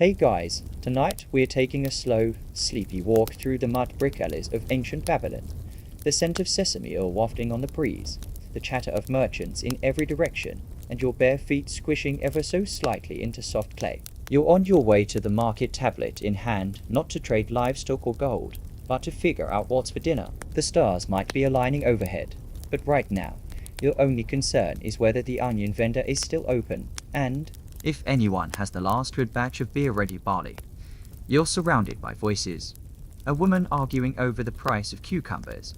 Hey guys, tonight we're taking a slow, sleepy walk through the mud brick alleys of ancient Babylon. The scent of sesame oil wafting on the breeze, the chatter of merchants in every direction, and your bare feet squishing ever so slightly into soft clay. You're on your way to the market, tablet in hand, not to trade livestock or gold, but to figure out what's for dinner. The stars might be aligning overhead, but right now, your only concern is whether the onion vendor is still open, and if anyone has the last good batch of beer ready barley. You're surrounded by voices. A woman arguing over the price of cucumbers,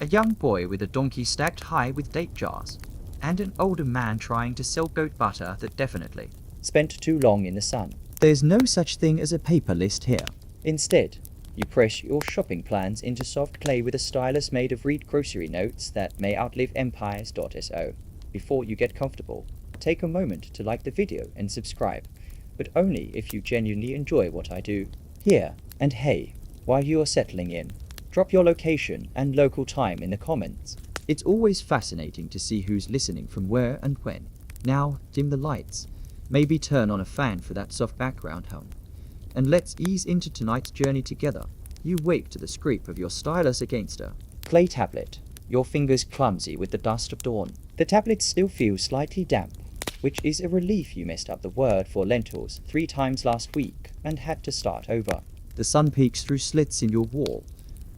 a young boy with a donkey stacked high with date jars, and an older man trying to sell goat butter that definitely spent too long in the sun. There's no such thing as a paper list here. Instead, you press your shopping plans into soft clay with a stylus made of reed grocery notes that may outlive empires.so. Before you get comfortable, take a moment to like the video and subscribe, but only if you genuinely enjoy what I do. Here, and hey, while you are settling in, drop your location and local time in the comments. It's always fascinating to see who's listening from where and when. Now, dim the lights, maybe turn on a fan for that soft background hum, and let's ease into tonight's journey together. You wake to the scrape of your stylus against a clay tablet, your fingers clumsy with the dust of dawn. The tablet still feels slightly damp, which is a relief. You messed up the word for lentils 3 times last week and had to start over. The sun peeks through slits in your wall,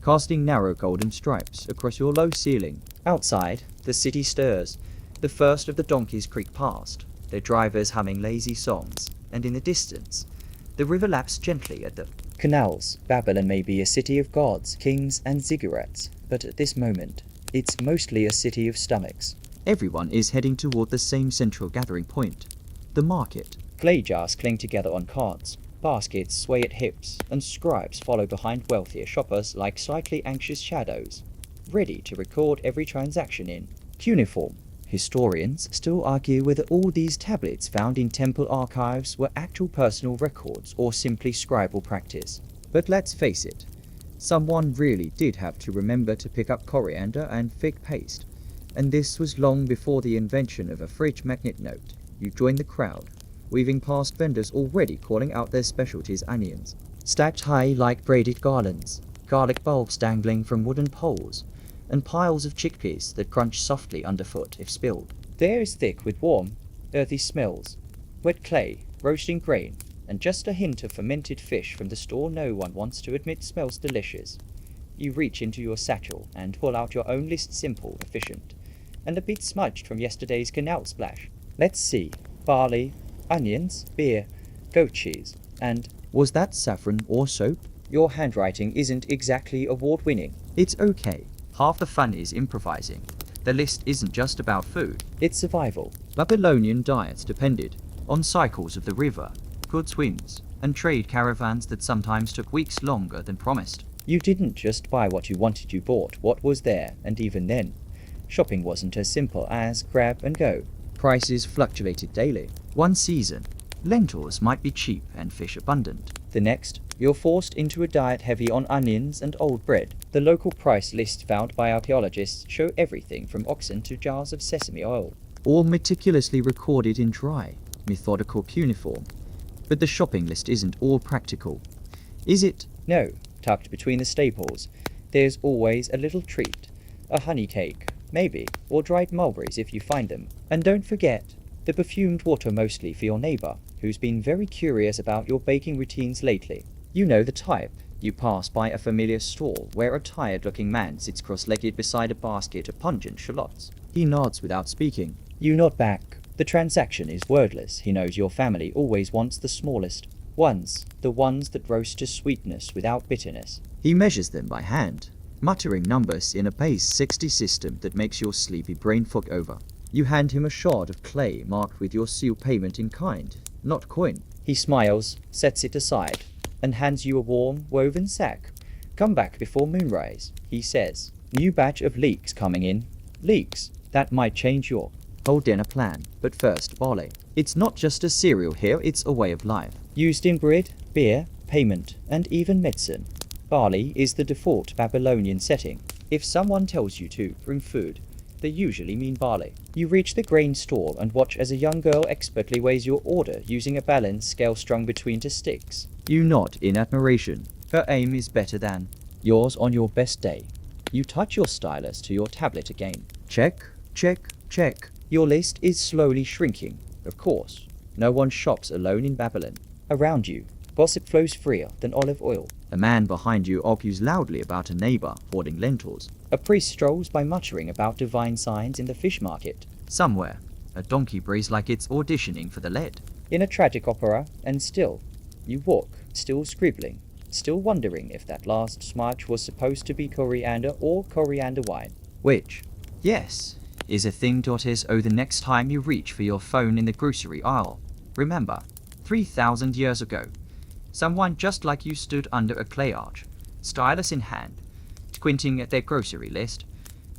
casting narrow golden stripes across your low ceiling. Outside, the city stirs. The first of the donkeys creak past, their drivers humming lazy songs, and in the distance, the river laps gently at the canals. Babylon may be a city of gods, kings, and ziggurats, but at this moment, it's mostly a city of stomachs. Everyone is heading toward the same central gathering point, the market. Clay jars cling together on carts, baskets sway at hips, and scribes follow behind wealthier shoppers like slightly anxious shadows, ready to record every transaction in Cuneiform. Historians still argue whether all these tablets found in temple archives were actual personal records or simply scribal practice. But let's face it, someone really did have to remember to pick up coriander and fig paste. And this was long before the invention of a fridge magnet note. You join the crowd, weaving past vendors already calling out their specialties: onions, stacked high like braided garlands, garlic bulbs dangling from wooden poles, and piles of chickpeas that crunch softly underfoot if spilled. The air is thick with warm, earthy smells, wet clay, roasting grain, and just a hint of fermented fish from the store no one wants to admit smells delicious. You reach into your satchel and pull out your own list: simple, efficient, and a bit smudged from yesterday's canal splash. Let's see. Barley, onions, beer, goat cheese, and was that saffron or soap? Your handwriting isn't exactly award-winning. It's okay. Half the fun is improvising. The list isn't just about food, it's survival. Babylonian diets depended on cycles of the river, goods winds, and trade caravans that sometimes took weeks longer than promised. You didn't just buy what you wanted, you bought what was there, and even then, shopping wasn't as simple as grab and go. Prices fluctuated daily. One season, lentils might be cheap and fish abundant. The next, you're forced into a diet heavy on onions and old bread. The local price lists found by archaeologists show everything from oxen to jars of sesame oil, all meticulously recorded in dry, methodical cuneiform. But the shopping list isn't all practical, is it? No. Tucked between the staples, there's always a little treat. A honey cake, maybe, or dried mulberries if you find them. And don't forget, the perfumed water, mostly for your neighbor, who's been very curious about your baking routines lately. You know the type. You pass by a familiar stall where a tired-looking man sits cross-legged beside a basket of pungent shallots. He nods without speaking. You nod back. The transaction is wordless. He knows your family always wants the smallest ones, the ones that roast to sweetness without bitterness. He measures them by hand, muttering numbers in a base 60 system that makes your sleepy brain fog over. You hand him a shard of clay marked with your seal payment in kind, not coin. He smiles, sets it aside, and hands you a warm, woven sack. Come back before moonrise, he says. New batch of leeks coming in. Leeks, that might change your whole dinner plan. But first, barley. It's not just a cereal here, it's a way of life. Used in bread, beer, payment, and even medicine. Barley is the default Babylonian setting. If someone tells you to bring food, They usually mean barley. You reach the grain stall and watch as a young girl expertly weighs your order using a balance scale strung between two sticks. You nod in admiration. Her aim is better than yours on your best day. You touch your stylus to your tablet again. Check, check, check. Your list is slowly shrinking. Of course, no one shops alone in Babylon. Around you, gossip flows freer than olive oil. A man behind you argues loudly about a neighbor hoarding lentils. A priest strolls by muttering about divine signs in the fish market. Somewhere, a donkey brays like it's auditioning for the lead. In a tragic opera, and still, you walk, still scribbling, still wondering if that last smudge was supposed to be coriander or coriander wine. Which, yes, is a thing to notice the next time you reach for your phone in the grocery aisle. Remember, 3,000 years ago, someone just like you stood under a clay arch, stylus in hand, squinting at their grocery list,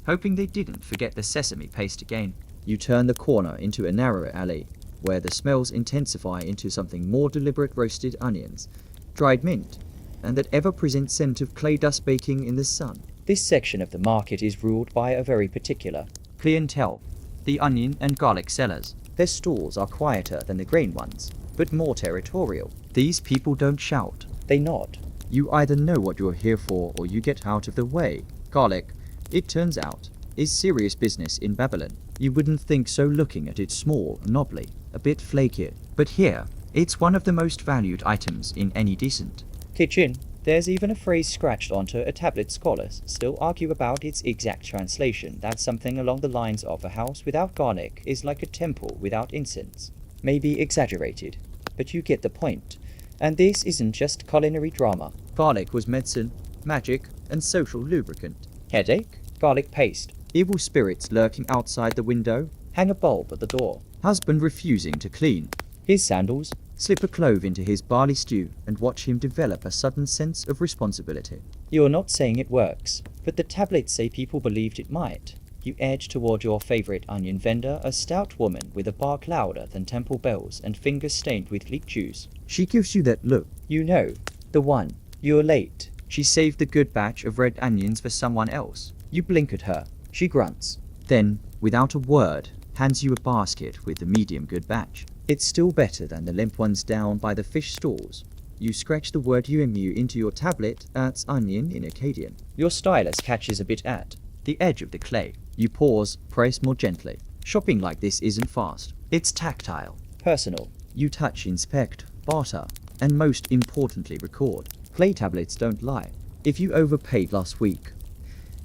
hoping they didn't forget the sesame paste again. You turn the corner into a narrower alley, where the smells intensify into something more deliberate: roasted onions, dried mint, and that ever-present scent of clay dust baking in the sun. This section of the market is ruled by a very particular clientele, the onion and garlic sellers. Their stalls are quieter than the grain ones, but more territorial. These people don't shout, they nod. You either know what you're here for or you get out of the way. Garlic, it turns out, is serious business in Babylon. You wouldn't think so looking at it small, knobbly, a bit flaky. But here, it's one of the most valued items in any decent kitchen. There's even a phrase scratched onto a tablet. Scholars still argue about its exact translation. That's something along the lines of a house without garlic is like a temple without incense. Maybe exaggerated, but you get the point. And this isn't just culinary drama. Garlic was medicine, magic, and social lubricant. Headache? Garlic paste. Evil spirits lurking outside the window? Hang a bulb at the door. Husband refusing to clean his sandals? Slip a clove into his barley stew and watch him develop a sudden sense of responsibility. You're not saying it works, but the tablets say people believed it might. You edge toward your favorite onion vendor, a stout woman with a bark louder than temple bells and fingers stained with leek juice. She gives you that look. You know, the one. You're late. She saved the good batch of red onions for someone else. You blink at her. She grunts. Then, without a word, hands you a basket with the medium good batch. It's still better than the limp ones down by the fish stalls. You scratch the word UMU into your tablet. That's onion in Akkadian. Your stylus catches a bit at the edge of the clay. You pause, press more gently. Shopping like this isn't fast. It's tactile, personal. You touch, inspect, barter, and most importantly record. Clay tablets don't lie. If you overpaid last week,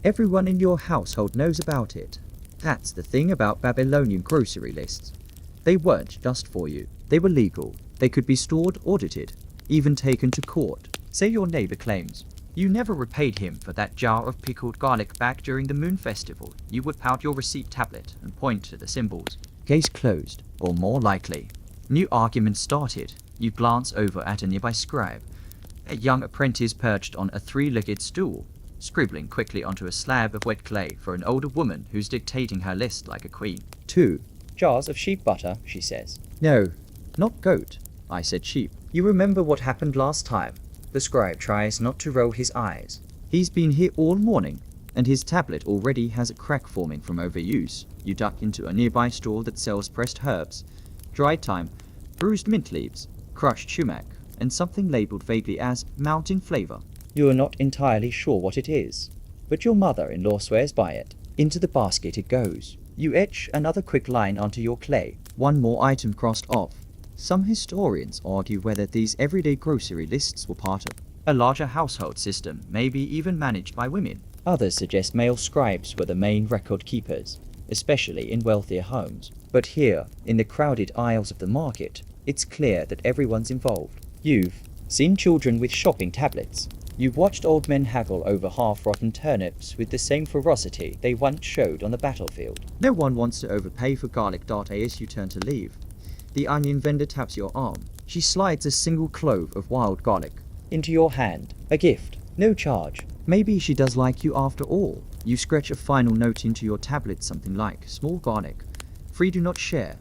everyone in your household knows about it. That's the thing about Babylonian grocery lists. They weren't just for you. They were legal. They could be stored, audited, even taken to court. Say your neighbor claims you never repaid him for that jar of pickled garlic back during the moon festival. You whip out your receipt tablet and point to the symbols. Case closed, or more likely. New argument started. You glance over at a nearby scribe, a young apprentice perched on a three-legged stool, scribbling quickly onto a slab of wet clay for an older woman who's dictating her list like a queen. 2 jars of sheep butter, she says. No, not goat. I said sheep. You remember what happened last time? The scribe tries not to roll his eyes. He's been here all morning, and his tablet already has a crack forming from overuse. You duck into a nearby stall that sells pressed herbs, dried thyme, bruised mint leaves, crushed sumac, and something labeled vaguely as mountain flavor. You are not entirely sure what it is, but your mother-in-law swears by it. Into the basket it goes. You etch another quick line onto your clay. One more item crossed off. Some historians argue whether these everyday grocery lists were part of a larger household system, maybe even managed by women. Others suggest male scribes were the main record keepers, especially in wealthier homes. But here, in the crowded aisles of the market, it's clear that everyone's involved. You've seen children with shopping tablets. You've watched old men haggle over half-rotten turnips with the same ferocity they once showed on the battlefield. No one wants to overpay for garlic. As you turn to leave, the onion vendor taps your arm. She slides a single clove of wild garlic into your hand. A gift. No charge. Maybe she does like you after all. You scratch a final note into your tablet, something like small garlic. Free, do not share.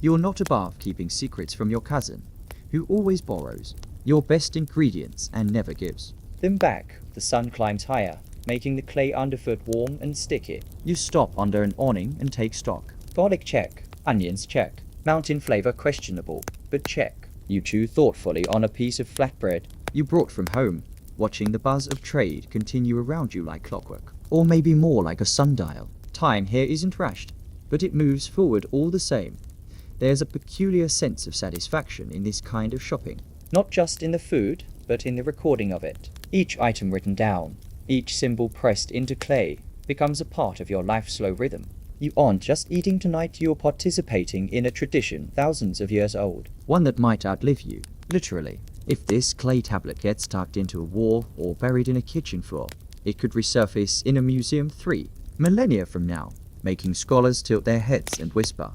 You're not above keeping secrets from your cousin, who always borrows your best ingredients and never gives them back. The sun climbs higher. making the clay underfoot warm and sticky. You stop under an awning and take stock. Garlic check, onions check, mountain flavor questionable, but check. You chew thoughtfully on a piece of flatbread you brought from home, watching the buzz of trade continue around you like clockwork. Or maybe more like a sundial. Time here isn't rushed, but it moves forward all the same. There's a peculiar sense of satisfaction in this kind of shopping. Not just in the food, but in the recording of it. Each item written down, each symbol pressed into clay, becomes a part of your life's slow rhythm. You aren't just eating tonight, you're participating in a tradition thousands of years old. One that might outlive you, literally. If this clay tablet gets tucked into a wall or buried in a kitchen floor, it could resurface in a museum 3 millennia from now, making scholars tilt their heads and whisper,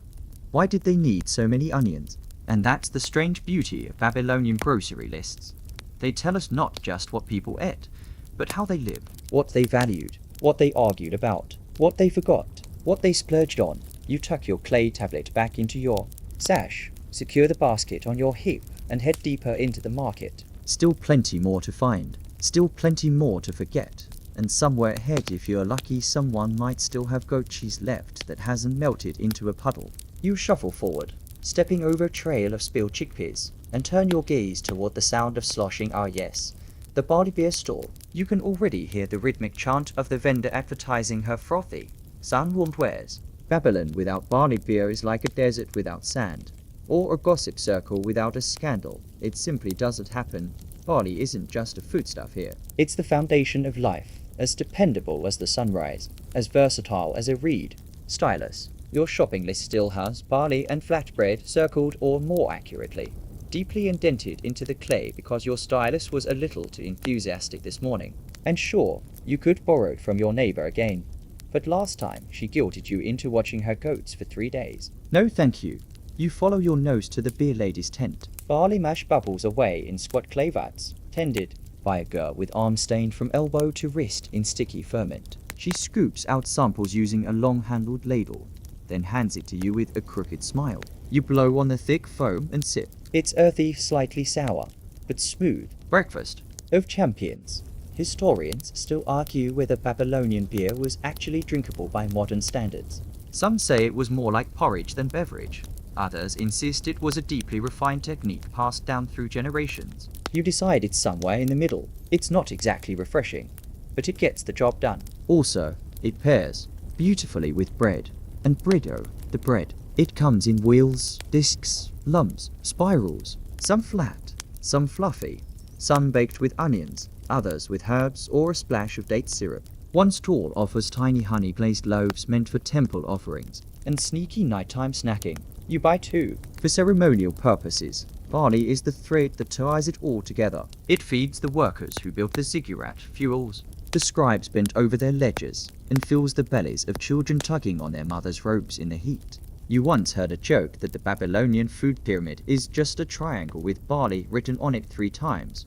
why did they need so many onions? And that's the strange beauty of Babylonian grocery lists. They tell us not just what people ate, but how they lived, what they valued, what they argued about, what they forgot, what they splurged on. You tuck your clay tablet back into your sash, secure the basket on your hip, and head deeper into the market. Still plenty more to find, still plenty more to forget, and somewhere ahead, if you're lucky, someone might still have goat cheese left that hasn't melted into a puddle. You shuffle forward, stepping over a trail of spilled chickpeas, and turn your gaze toward the sound of sloshing yes, the barley beer stall. You can already hear the rhythmic chant of the vendor advertising her frothy, sun-warmed wares. Babylon without barley beer is like a desert without sand, or a gossip circle without a scandal. It simply doesn't happen. Barley isn't just a foodstuff here. It's the foundation of life, as dependable as the sunrise, as versatile as a reed. Stylus. Your shopping list still has barley and flatbread circled, or more accurately, deeply indented into the clay because your stylus was a little too enthusiastic this morning. And sure, you could borrow it from your neighbor again, but last time she guilted you into watching her goats for 3 days. No thank you. You follow your nose to the beer lady's tent. Barley mash bubbles away in squat clay vats, tended by a girl with arms stained from elbow to wrist in sticky ferment. She scoops out samples using a long-handled ladle, then hands it to you with a crooked smile. You blow on the thick foam and sip. It's earthy, slightly sour, but smooth. Breakfast of champions. Historians still argue whether Babylonian beer was actually drinkable by modern standards. Some say it was more like porridge than beverage. Others insist it was a deeply refined technique passed down through generations. You decide it's somewhere in the middle. It's not exactly refreshing, but it gets the job done. Also, it pairs beautifully with bread. And briddo, the bread. It comes in wheels, discs, lumps, spirals, some flat, some fluffy, some baked with onions, others with herbs or a splash of date syrup. One stall offers tiny honey-glazed loaves meant for temple offerings, and sneaky nighttime snacking. You buy 2. For ceremonial purposes, barley is the thread that ties it all together. It feeds the workers who built the ziggurat, fuels the scribes bent over their ledgers, and fills the bellies of children tugging on their mothers' robes in the heat. You once heard a joke that the Babylonian food pyramid is just a triangle with barley written on it 3 times.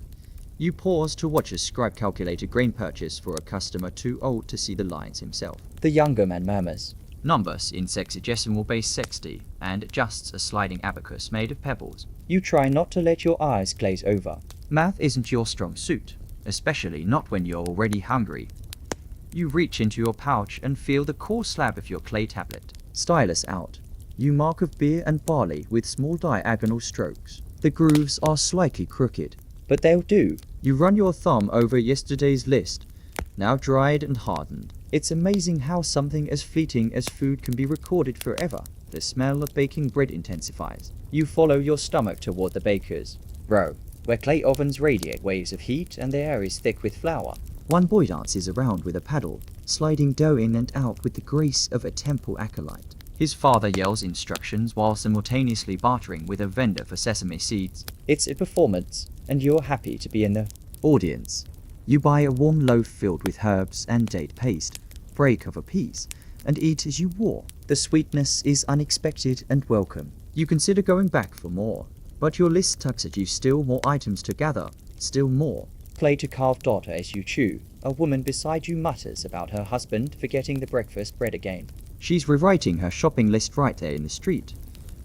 You pause to watch a scribe calculate a grain purchase for a customer too old to see the lines himself. The younger man murmurs, numbers in sexagesimal base 60, and adjusts a sliding abacus made of pebbles. You try not to let your eyes glaze over. Math isn't your strong suit, especially not when you're already hungry. You reach into your pouch and feel the coarse slab of your clay tablet. Stylus out. You mark of beer and barley with small diagonal strokes. The grooves are slightly crooked, but they'll do. You run your thumb over yesterday's list, now dried and hardened. It's amazing how something as fleeting as food can be recorded forever. The smell of baking bread intensifies. You follow your stomach toward the baker's row, where clay ovens radiate waves of heat and the air is thick with flour. One boy dances around with a paddle, sliding dough in and out with the grace of a temple acolyte. His father yells instructions while simultaneously bartering with a vendor for sesame seeds. It's a performance, and you're happy to be in the audience. You buy a warm loaf filled with herbs and date paste, break of a piece, and eat as you walk. The sweetness is unexpected and welcome. You consider going back for more, but your list tugs at you still more items to gather, still more. Play to carved daughter as you chew. A woman beside you mutters about her husband forgetting the breakfast bread again. She's rewriting her shopping list right there in the street,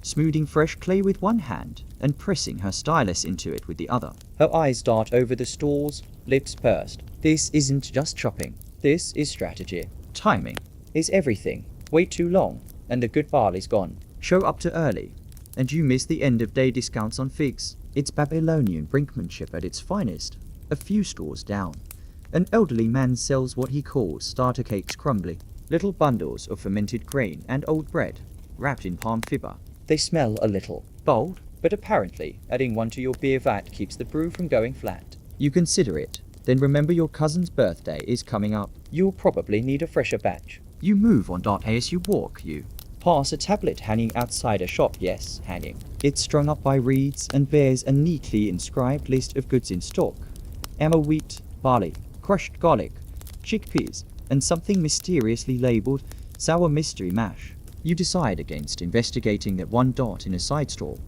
smoothing fresh clay with one hand and pressing her stylus into it with the other. Her eyes dart over the stalls, lips pursed. This isn't just shopping. This is strategy. Timing is everything. Wait too long, and the good barley's gone. Show up too early, and you miss the end of day discounts on figs. It's Babylonian brinkmanship at its finest. A few stores down, an elderly man sells what he calls starter cakes crumbly. Little bundles of fermented grain and old bread, wrapped in palm fiber. They smell a little bold, but apparently adding one to your beer vat keeps the brew from going flat. You consider it, then remember your cousin's birthday is coming up. You'll probably need a fresher batch. You move on as you walk, you pass a tablet hanging outside a shop. Yes, hanging. It's strung up by reeds and bears a neatly inscribed list of goods in stock. Emmer wheat, barley, crushed garlic, chickpeas, and something mysteriously labeled sour mystery mash. You decide against investigating that one dot in a side stall.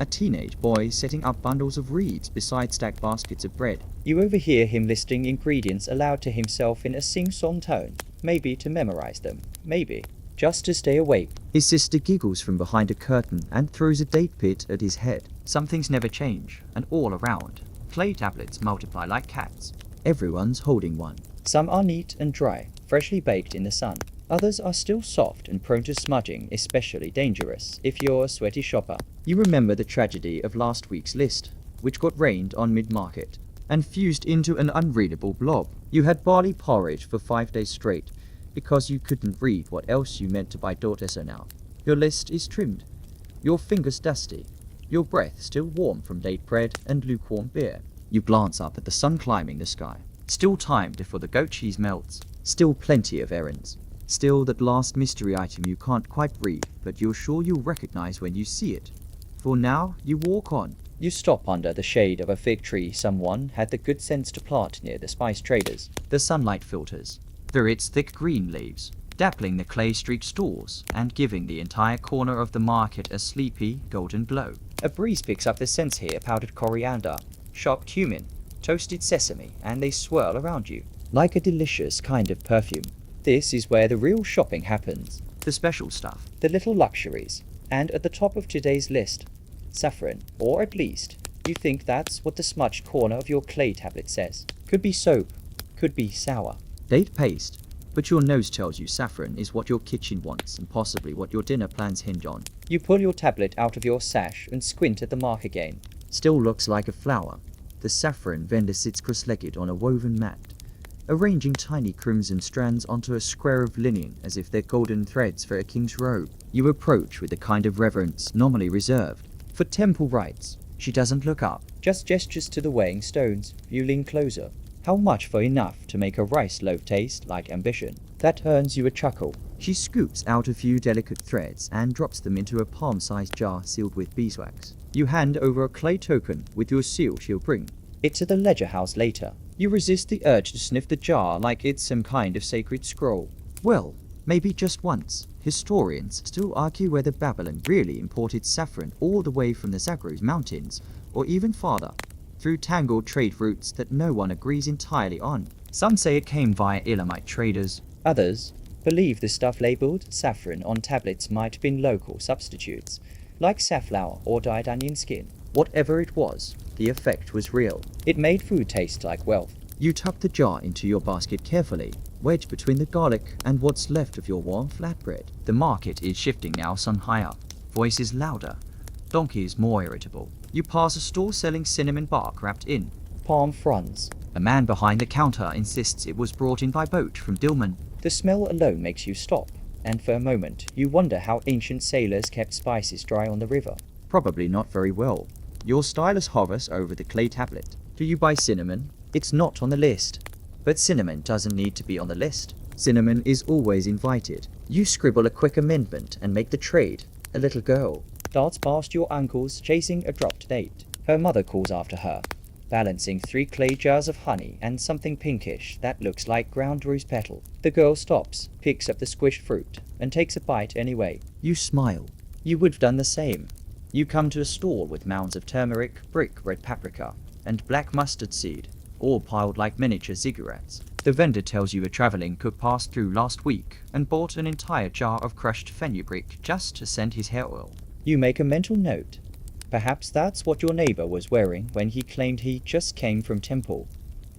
A teenage boy setting up bundles of reeds beside stacked baskets of bread. You overhear him listing ingredients aloud to himself in a sing-song tone. Maybe to memorize them. Maybe just to stay awake. His sister giggles from behind a curtain and throws a date pit at his head. Some things never change, and all around. Clay tablets multiply like cats. Everyone's holding one. Some are neat and dry, freshly baked in the sun. Others are still soft and prone to smudging, especially dangerous if you're a sweaty shopper. You remember the tragedy of last week's list, which got rained on mid-market and fused into an unreadable blob. You had barley porridge for 5 days straight because you couldn't read what else you meant to buy daughters now. Your list is trimmed, your fingers dusty, your breath still warm from date bread and lukewarm beer. You glance up at the sun climbing the sky. Still time before the goat cheese melts. Still plenty of errands. Still that last mystery item you can't quite read, but you're sure you'll recognize when you see it. For now, you walk on. You stop under the shade of a fig tree someone had the good sense to plant near the spice traders. The sunlight filters through its thick green leaves, dappling the clay-streaked stalls and giving the entire corner of the market a sleepy, golden glow. A breeze picks up the scents here: powdered coriander, chopped cumin, toasted sesame, and they swirl around you like a delicious kind of perfume. This is where the real shopping happens. The special stuff, the little luxuries. And at the top of today's list, saffron, or at least, you think that's what the smudged corner of your clay tablet says. Could be soap, could be sour. Date paste, but your nose tells you saffron is what your kitchen wants and possibly what your dinner plans hinge on. You pull your tablet out of your sash and squint at the mark again. Still looks like a flower. The saffron vendor sits cross-legged on a woven mat, arranging tiny crimson strands onto a square of linen as if they're golden threads for a king's robe. You approach with the kind of reverence normally reserved for temple rites. She doesn't look up, just gestures to the weighing stones. You lean closer. How much for enough to make a rice loaf taste like ambition? That earns you a chuckle. She scoops out a few delicate threads and drops them into a palm-sized jar sealed with beeswax. You hand over a clay token with your seal she'll bring. It's at the ledger house later. You resist the urge to sniff the jar like it's some kind of sacred scroll. Well, maybe just once. Historians still argue whether Babylon really imported saffron all the way from the Zagros Mountains, or even farther, through tangled trade routes that no one agrees entirely on. Some say it came via Elamite traders. Others believe the stuff labeled saffron on tablets might have been local substitutes, like safflower or dyed onion skin. Whatever it was, the effect was real. It made food taste like wealth. You tuck the jar into your basket carefully, wedged between the garlic and what's left of your warm flatbread. The market is shifting now, sun higher. Voices louder. Donkeys more irritable. You pass a store selling cinnamon bark wrapped in palm fronds. A man behind the counter insists it was brought in by boat from Dilmun. The smell alone makes you stop, and for a moment you wonder how ancient sailors kept spices dry on the river. Probably not very well. Your stylus hovers over the clay tablet. Do you buy cinnamon? It's not on the list. But cinnamon doesn't need to be on the list. Cinnamon is always invited. You scribble a quick amendment and make the trade. A little girl darts past your uncle's chasing a dropped date. Her mother calls after her, balancing 3 clay jars of honey and something pinkish that looks like ground rose petal. The girl stops, picks up the squished fruit, and takes a bite anyway. You smile. You would have done the same. You come to a stall with mounds of turmeric, brick red paprika, and black mustard seed, all piled like miniature ziggurats. The vendor tells you a traveling cook passed through last week and bought an entire jar of crushed fenugreek just to scent his hair oil. You make a mental note. Perhaps that's what your neighbor was wearing when he claimed he just came from temple.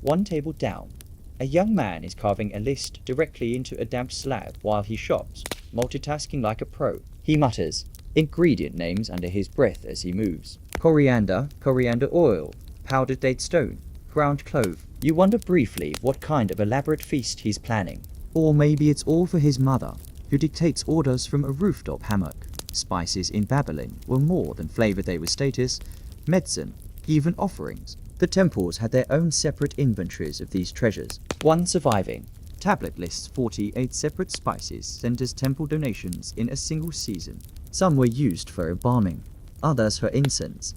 One table down, A young man is carving a list directly into a damp slab while he shops, multitasking like a pro. He mutters ingredient names under his breath as he moves. Coriander, coriander oil, powdered date stone, ground clove. You wonder briefly what kind of elaborate feast he's planning. Or maybe it's all for his mother, who dictates orders from a rooftop hammock. Spices in Babylon were more than flavor, they were status, medicine, even offerings. The temples had their own separate inventories of these treasures. One surviving tablet lists 48 separate spices sent as temple donations in a single season. Some were used for embalming, others for incense,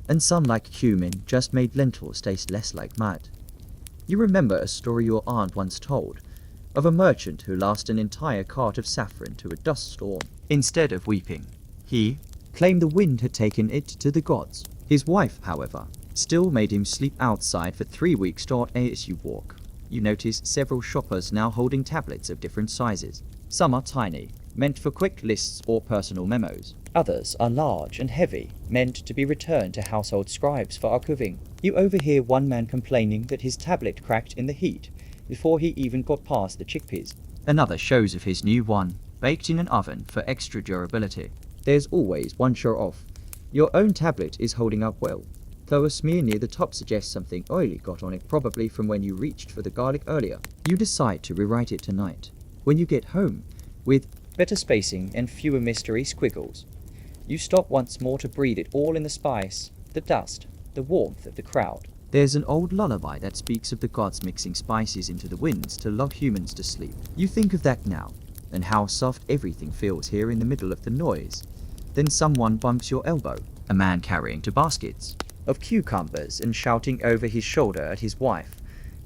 and some, like cumin, just made lentils taste less like mud. You remember a story your aunt once told of a merchant who lost an entire cart of saffron to a dust storm. Instead of weeping, he claimed the wind had taken it to the gods. His wife, however, still made him sleep outside for 3 weeks as you walk. You notice several shoppers now holding tablets of different sizes. Some are tiny, meant for quick lists or personal memos. Others are large and heavy, meant to be returned to household scribes for archiving. You overhear one man complaining that his tablet cracked in the heat before he even got past the chickpeas. Another shows of his new one, baked in an oven for extra durability. There's always one show-off. Your own tablet is holding up well, though a smear near the top suggests something oily got on it, probably from when you reached for the garlic earlier. You decide to rewrite it tonight. When you get home, with better spacing and fewer mystery squiggles, you stop once more to breathe it all in: the spice, the dust, the warmth of the crowd. There's an old lullaby that speaks of the gods mixing spices into the winds to lull humans to sleep. You think of that now, and how soft everything feels here in the middle of the noise. Then someone bumps your elbow, a man carrying 2 baskets of cucumbers and shouting over his shoulder at his wife,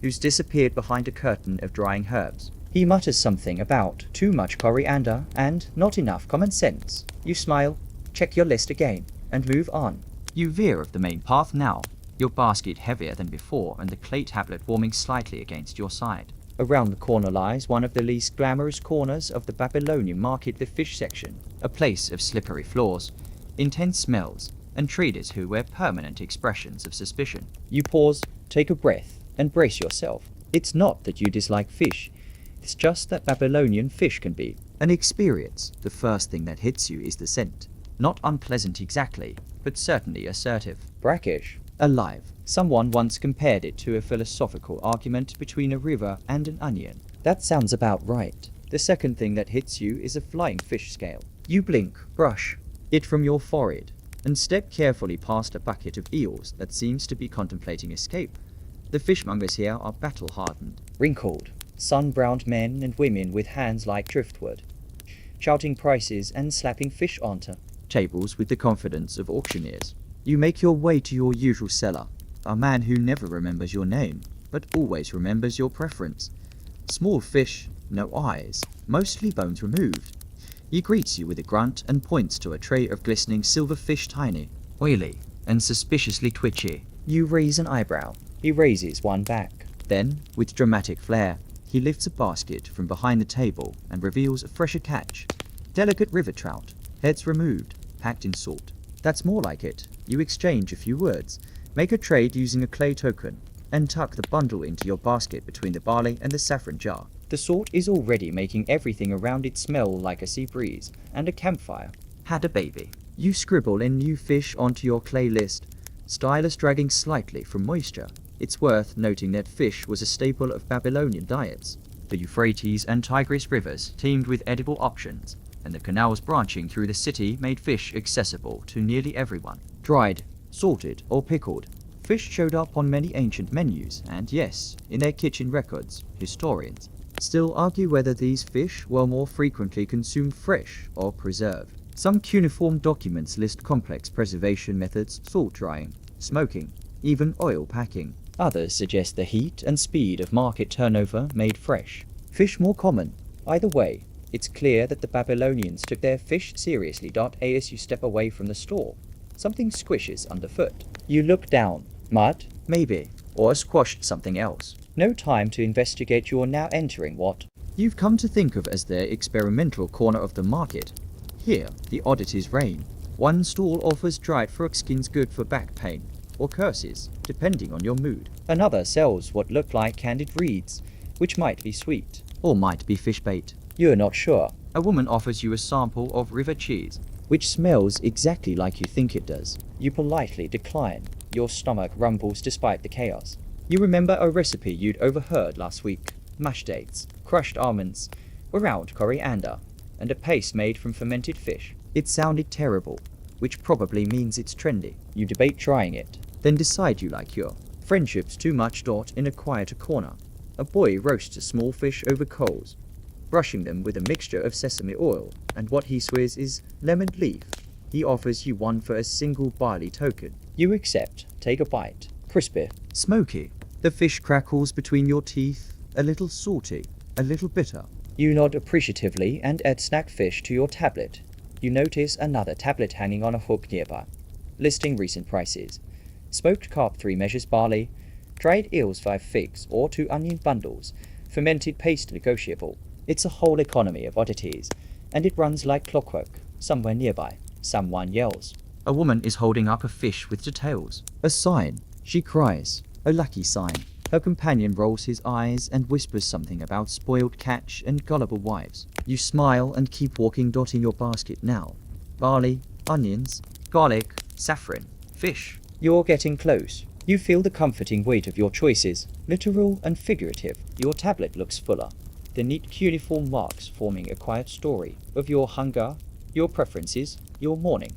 who's disappeared behind a curtain of drying herbs. He mutters something about too much coriander and not enough common sense. You smile, check your list again, and move on. You veer off the main path now, your basket heavier than before and the clay tablet warming slightly against your side. Around the corner lies one of the least glamorous corners of the Babylonian market, the fish section, a place of slippery floors, intense smells, and traders who wear permanent expressions of suspicion. You pause, take a breath, and brace yourself. It's not that you dislike fish, it's just that Babylonian fish can be an experience. The first thing that hits you is the scent. Not unpleasant exactly, but certainly assertive. Brackish. Alive. Someone once compared it to a philosophical argument between a river and an onion. That sounds about right. The second thing that hits you is a flying fish scale. You blink, brush it from your forehead, and step carefully past a bucket of eels that seems to be contemplating escape. The fishmongers here are battle-hardened, wrinkled, sun-browned men and women with hands like driftwood, shouting prices and slapping fish onto tables with the confidence of auctioneers. You make your way to your usual seller, a man who never remembers your name, but always remembers your preference. Small fish, no eyes, mostly bones removed. He greets you with a grunt and points to a tray of glistening silver fish, tiny, oily, and suspiciously twitchy. You raise an eyebrow. He raises one back. Then, with dramatic flair, he lifts a basket from behind the table and reveals a fresher catch. Delicate river trout, heads removed, packed in salt. That's more like it. You exchange a few words, make a trade using a clay token, and tuck the bundle into your basket between the barley and the saffron jar. The salt is already making everything around it smell like a sea breeze and a campfire. Had a baby. You scribble in new fish onto your clay list, stylus dragging slightly from moisture. It's worth noting that fish was a staple of Babylonian diets. The Euphrates and Tigris rivers teemed with edible options, and the canals branching through the city made fish accessible to nearly everyone. Dried, salted, or pickled, fish showed up on many ancient menus, and yes, in their kitchen records. Historians still argue whether these fish were more frequently consumed fresh or preserved. Some cuneiform documents list complex preservation methods: salt drying, smoking, even oil packing. Others suggest the heat and speed of market turnover made fresh fish more common. Either way, it's clear that the Babylonians took their fish seriously. As you step away from the store, something squishes underfoot. You look down. Mud? Maybe. Or squashed something else. No time to investigate. You're now entering what you've come to think of as their experimental corner of the market. Here, the oddities reign. One stall offers dried frog skins good for back pain, or curses, depending on your mood. Another sells what look like candied reeds, which might be sweet. Or might be fish bait. You are not sure. A woman offers you a sample of river cheese, which smells exactly like you think it does. You politely decline. Your stomach rumbles despite the chaos. You remember a recipe you'd overheard last week. Mashed dates, crushed almonds, ground coriander, and a paste made from fermented fish. It sounded terrible, which probably means it's trendy. You debate trying it, then decide you like your friendships too much. In a quieter corner, a boy roasts a small fish over coals, brushing them with a mixture of sesame oil and what he swears is lemon leaf. He offers you one for a single barley token. You accept, take a bite. Crispy, smoky. The fish crackles between your teeth, a little salty, a little bitter. You nod appreciatively and add snack fish to your tablet. You notice another tablet hanging on a hook nearby, listing recent prices. Smoked carp 3 measures barley, dried eels 5 figs or 2 onion bundles, fermented paste negotiable. It's a whole economy of oddities, and it runs like clockwork. Somewhere nearby, someone yells. A woman is holding up a fish with details. A sign. She cries. A lucky sign. Her companion rolls his eyes and whispers something about spoiled catch and gullible wives. You smile and keep walking. In your basket now. Barley, onions, garlic, saffron, fish. You're getting close. You feel the comforting weight of your choices, literal and figurative. Your tablet looks fuller. The neat cuneiform marks forming a quiet story of your hunger, your preferences, your mourning.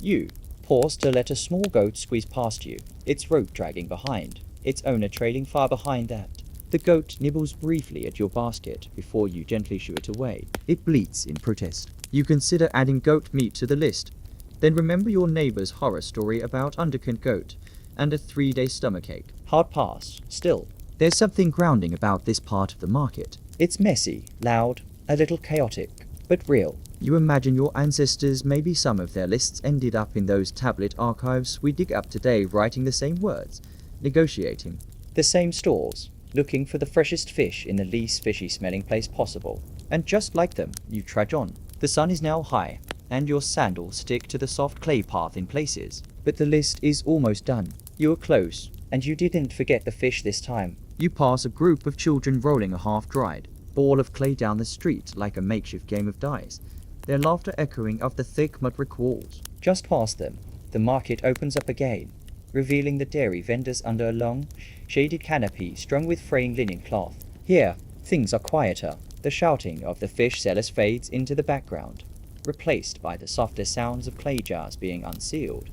You pause to let a small goat squeeze past you, its rope dragging behind, its owner trailing far behind that. The goat nibbles briefly at your basket before you gently shoo it away. It bleats in protest. You consider adding goat meat to the list, then remember your neighbor's horror story about undercooked goat and a 3-day stomachache. Hard pass. Still, there's something grounding about this part of the market. It's messy, loud, a little chaotic, but real. You imagine your ancestors, maybe some of their lists ended up in those tablet archives we dig up today, writing the same words, negotiating. The same stores, looking for the freshest fish in the least fishy smelling place possible. And just like them, you trudge on. The sun is now high, and your sandals stick to the soft clay path in places. But the list is almost done. You are close, and you didn't forget the fish this time. You pass a group of children rolling a half-dried ball of clay down the street like a makeshift game of dice, their laughter echoing off the thick mud brick walls. Just past them, the market opens up again, revealing the dairy vendors under a long, shaded canopy strung with fraying linen cloth. Here, things are quieter. The shouting of the fish sellers fades into the background, replaced by the softer sounds of clay jars being unsealed,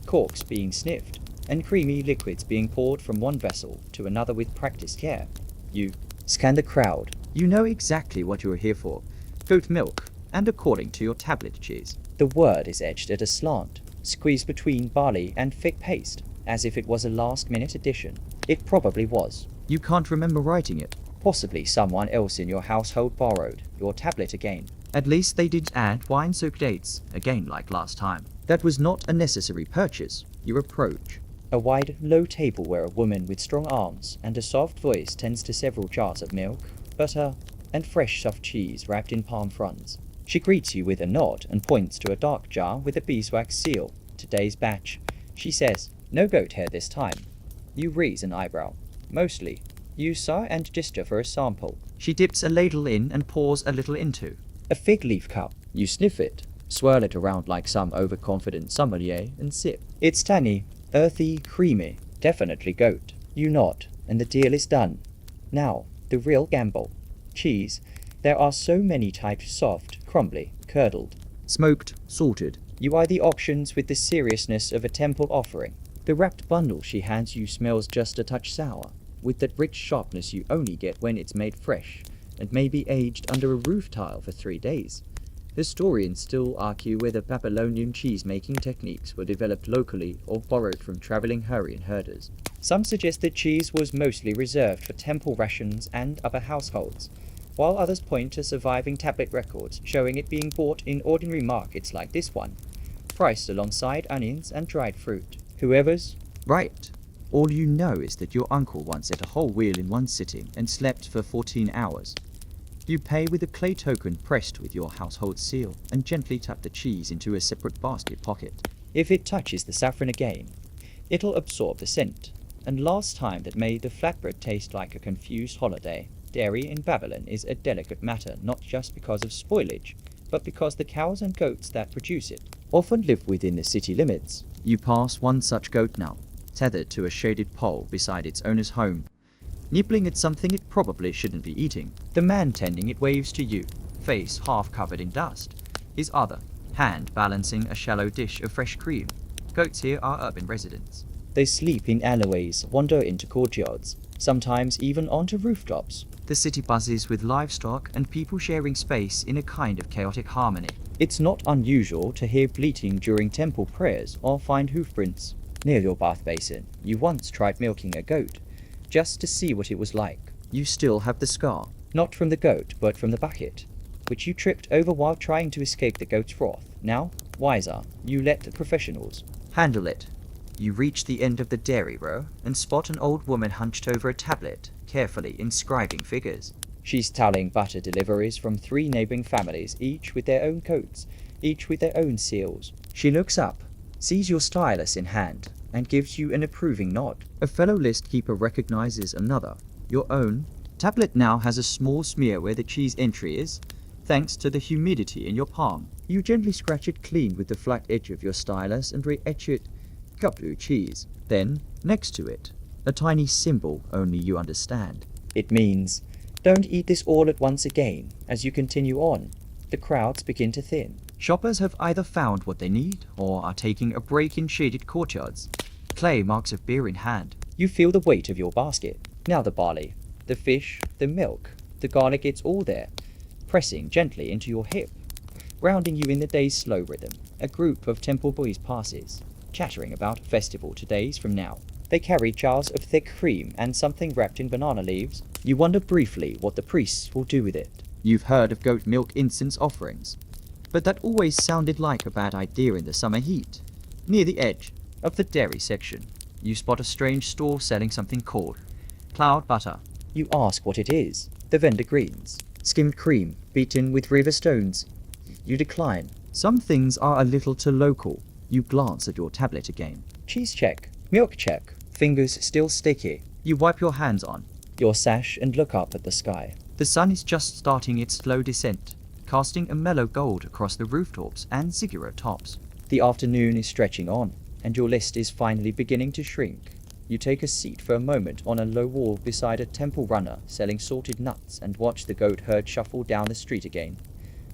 corks being sniffed, and creamy liquids being poured from one vessel to another with practiced care. You scan the crowd. You know exactly what you are here for. Goat milk, and according to your tablet cheese. The word is etched at a slant, squeezed between barley and fig paste, as if it was a last-minute addition. It probably was. You can't remember writing it. Possibly someone else in your household borrowed your tablet again. At least they did add wine-soaked dates, again like last time. That was not a necessary purchase. You approach. A wide, low table where a woman with strong arms and a soft voice tends to several jars of milk, butter, and fresh soft cheese wrapped in palm fronds. She greets you with a nod and points to a dark jar with a beeswax seal. Today's batch. She says, no goat hair this time. You raise an eyebrow. Mostly. You sigh and gesture for a sample. She dips a ladle in and pours a little into. A fig leaf cup. You sniff it, swirl it around like some overconfident sommelier, and sip. It's tangy, earthy, creamy. Definitely goat. You nod, and the deal is done. Now, the real gamble. Cheese. There are so many types: soft, crumbly, curdled, smoked, salted. You eye the options with the seriousness of a temple offering. The wrapped bundle she hands you smells just a touch sour, with that rich sharpness you only get when it's made fresh, and may be aged under a roof tile for 3 days. Historians still argue whether Babylonian cheese-making techniques were developed locally or borrowed from traveling Hurrian herders. Some suggest that cheese was mostly reserved for temple rations and upper households, while others point to surviving tablet records showing it being bought in ordinary markets like this one, priced alongside onions and dried fruit. Whoever's right. All you know is that your uncle once ate a whole wheel in one sitting and slept for 14 hours. You pay with a clay token pressed with your household seal and gently tap the cheese into a separate basket pocket. If it touches the saffron again, it'll absorb the scent, and last time that made the flatbread taste like a confused holiday. Dairy in Babylon is a delicate matter not just because of spoilage, but because the cows and goats that produce it often live within the city limits. You pass one such goat now, tethered to a shaded pole beside its owner's home, nibbling at something it probably shouldn't be eating. The man tending it waves to you, Face half covered in dust, his other hand balancing a shallow dish of fresh cream. Goats here are urban residents. They sleep in alleyways, wander into courtyards, sometimes even onto rooftops. The city buzzes with livestock and people sharing space in a kind of chaotic harmony. It's not unusual to hear bleating during temple prayers or find hoofprints. Near your bath basin, you once tried milking a goat, just to see what it was like. You still have the scar. Not from the goat, but from the bucket, which you tripped over while trying to escape the goat's wrath. Now, wiser, you let the professionals handle it. You reach the end of the dairy row and spot an old woman hunched over a tablet, carefully inscribing figures. She's tallying butter deliveries from 3 neighboring families, each with their own codes, each with their own seals. She looks up, sees your stylus in hand, and gives you an approving nod. A fellow list keeper recognizes another, your own. Tablet now has a small smear where the cheese entry is, thanks to the humidity in your palm. You gently scratch it clean with the flat edge of your stylus and re-etch it blue cheese. Then, next to it, a tiny symbol only you understand. It means, don't eat this all at once again. As you continue on, the crowds begin to thin. Shoppers have either found what they need or are taking a break in shaded courtyards, clay marks of beer in hand. You feel the weight of your basket. Now the barley, the fish, the milk, the garlic, it's all there, pressing gently into your hip. Rounding you in the day's slow rhythm, a group of temple boys passes, chattering about festival 2 days from now. They carry jars of thick cream and something wrapped in banana leaves. You wonder briefly what the priests will do with it. You've heard of goat milk incense offerings, but that always sounded like a bad idea in the summer heat. Near the edge of the dairy section, you spot a strange store selling something called cloud butter. You ask what it is. The vendor grins. Skimmed cream, beaten with river stones. You decline. Some things are a little too local. You glance at your tablet again. Cheese check. Milk check. Fingers still sticky. You wipe your hands on your sash and look up at the sky. The sun is just starting its slow descent, casting a mellow gold across the rooftops and ziggurat tops. The afternoon is stretching on, and your list is finally beginning to shrink. You take a seat for a moment on a low wall beside a temple runner selling salted nuts and watch the goat herd shuffle down the street again.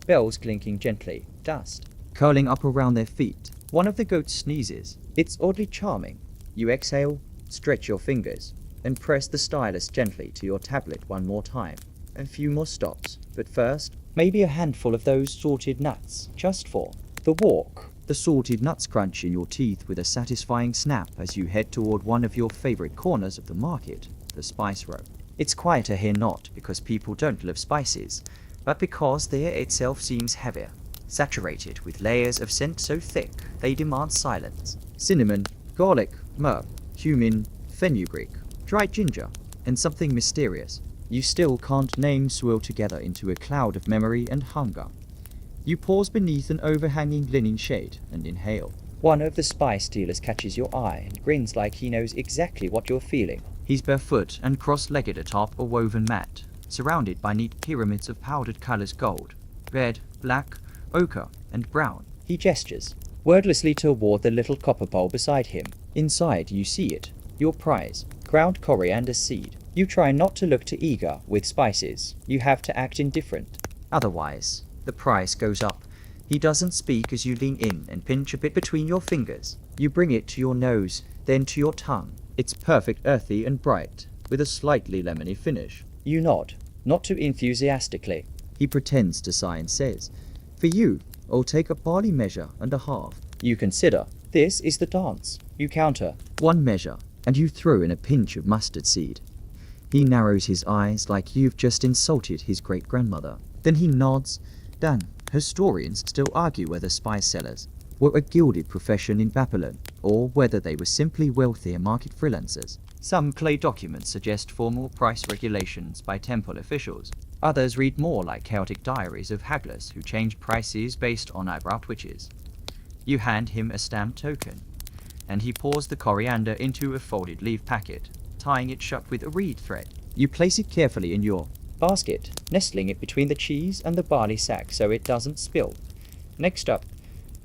Bells clinking gently, dust curling up around their feet. One of the goats sneezes. It's oddly charming. You exhale, stretch your fingers, and press the stylus gently to your tablet one more time. A few more stops, but first, maybe a handful of those salted nuts, just for the walk. The salted nuts crunch in your teeth with a satisfying snap as you head toward one of your favorite corners of the market, the spice row. It's quieter here not because people don't love spices, but because the air itself seems heavier, saturated with layers of scent so thick they demand silence. Cinnamon, garlic, myrrh, cumin, fenugreek, dried ginger, and something mysterious you still can't name swirl together into a cloud of memory and hunger. You pause beneath an overhanging linen shade and inhale. One of the spice dealers catches your eye and grins like he knows exactly what you're feeling. He's barefoot and cross-legged atop a woven mat, surrounded by neat pyramids of powdered colors: gold, red, black, ochre, and brown. He gestures wordlessly toward the little copper bowl beside him. Inside you see it, your prize, ground coriander seed. You try not to look too eager with spices. You have to act indifferent. Otherwise, the price goes up. He doesn't speak as you lean in and pinch a bit between your fingers. You bring it to your nose, then to your tongue. It's perfect, earthy and bright, with a slightly lemony finish. You nod, not too enthusiastically. He pretends to sigh and says, "For you, I'll take a barley measure and a half." You consider. This is the dance. You counter. 1 measure, and you throw in a pinch of mustard seed. He narrows his eyes like you've just insulted his great-grandmother. Then he nods. Dan, historians still argue whether spice sellers were a gilded profession in Babylon, or whether they were simply wealthier market freelancers. Some clay documents suggest formal price regulations by temple officials. Others read more like chaotic diaries of hagglers who change prices based on eyebrow twitches. You hand him a stamped token, and he pours the coriander into a folded leaf packet, tying it shut with a reed thread. You place it carefully in your Basket, nestling it between the cheese and the barley sack so it doesn't spill. Next up,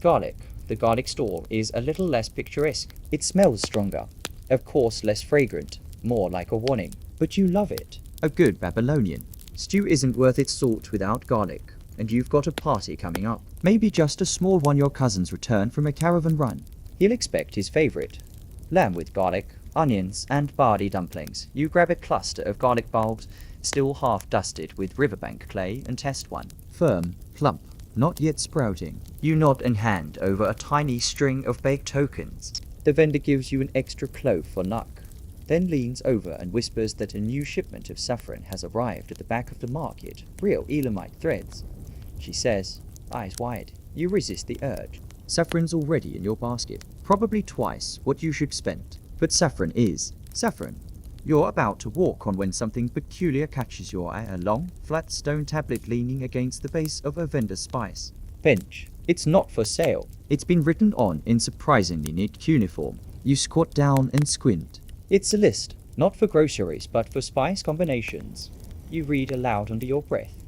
garlic. The garlic store is a little less picturesque. It smells stronger. Of course less fragrant, more like a warning. But you love it. A good Babylonian. Stew isn't worth its salt without garlic, and you've got a party coming up. Maybe just a small one your cousins return from a caravan run. He'll expect his favorite. Lamb with garlic, onions, and barley dumplings. You grab a cluster of garlic bulbs, still half dusted with riverbank clay, and test one. Firm, plump, not yet sprouting. You nod and hand over a tiny string of baked tokens. The vendor gives you an extra clove for luck, then leans over and whispers that a new shipment of saffron has arrived at the back of the market. Real Elamite threads. She says, eyes wide. You resist the urge. Saffron's already in your basket. Probably twice what you should spend. But saffron is saffron. You're about to walk on when something peculiar catches your eye, a long, flat stone tablet leaning against the base of a vendor's spice. Bench. It's not for sale. It's been written on in surprisingly neat cuneiform. You squat down and squint. It's a list, not for groceries, but for spice combinations. You read aloud under your breath.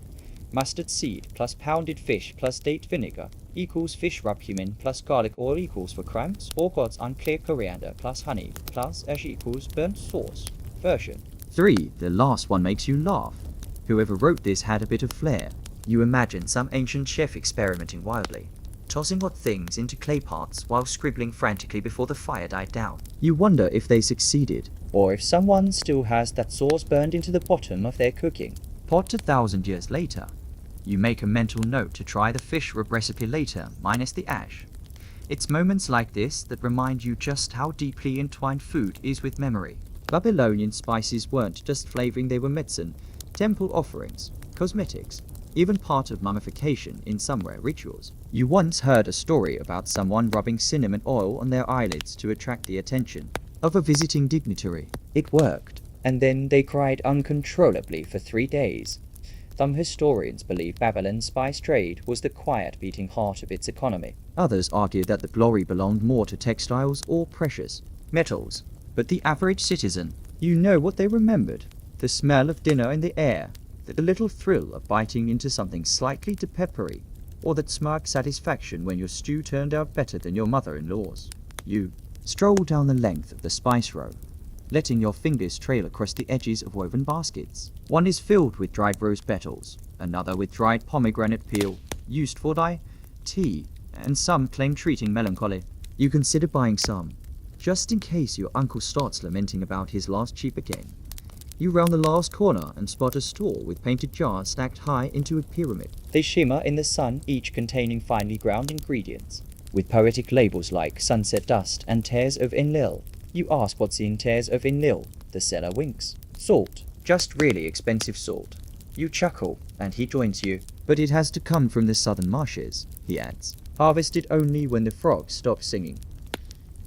Mustard seed plus pounded fish plus date vinegar equals fish rub cumin plus garlic oil equals for crumbs or God's unclear coriander plus honey plus ash equals burnt sauce. Version. 3. The last one makes you laugh. Whoever wrote this had a bit of flair. You imagine some ancient chef experimenting wildly, tossing hot things into clay pots while scribbling frantically before the fire died down. You wonder if they succeeded. Or if someone still has that sauce burned into the bottom of their cooking. Pot 1,000 years later. You make a mental note to try the fish rub recipe later, minus the ash. It's moments like this that remind you just how deeply entwined food is with memory. Babylonian spices weren't just flavoring, they were medicine, temple offerings, cosmetics, even part of mummification in some rare rituals. You once heard a story about someone rubbing cinnamon oil on their eyelids to attract the attention of a visiting dignitary. It worked, and then they cried uncontrollably for 3 days. Some historians believe Babylon's spice trade was the quiet beating heart of its economy. Others argue that the glory belonged more to textiles or precious metals. But the average citizen, you know what they remembered. The smell of dinner in the air, the little thrill of biting into something slightly too peppery, or that smirk satisfaction when your stew turned out better than your mother-in-law's. You stroll down the length of the spice row, letting your fingers trail across the edges of woven baskets. One is filled with dried rose petals, another with dried pomegranate peel, used for dye, tea, and some claim treating melancholy. You consider buying some, just in case your uncle starts lamenting about his last sheep again. You round the last corner and spot a stall with painted jars stacked high into a pyramid. They shimmer in the sun, each containing finely ground ingredients, with poetic labels like sunset dust and tears of enlil. You ask what's in tears of enlil. The seller winks. Salt. Just really expensive salt. You chuckle, and he joins you. But it has to come from the southern marshes, he adds. Harvested only when the frogs stop singing.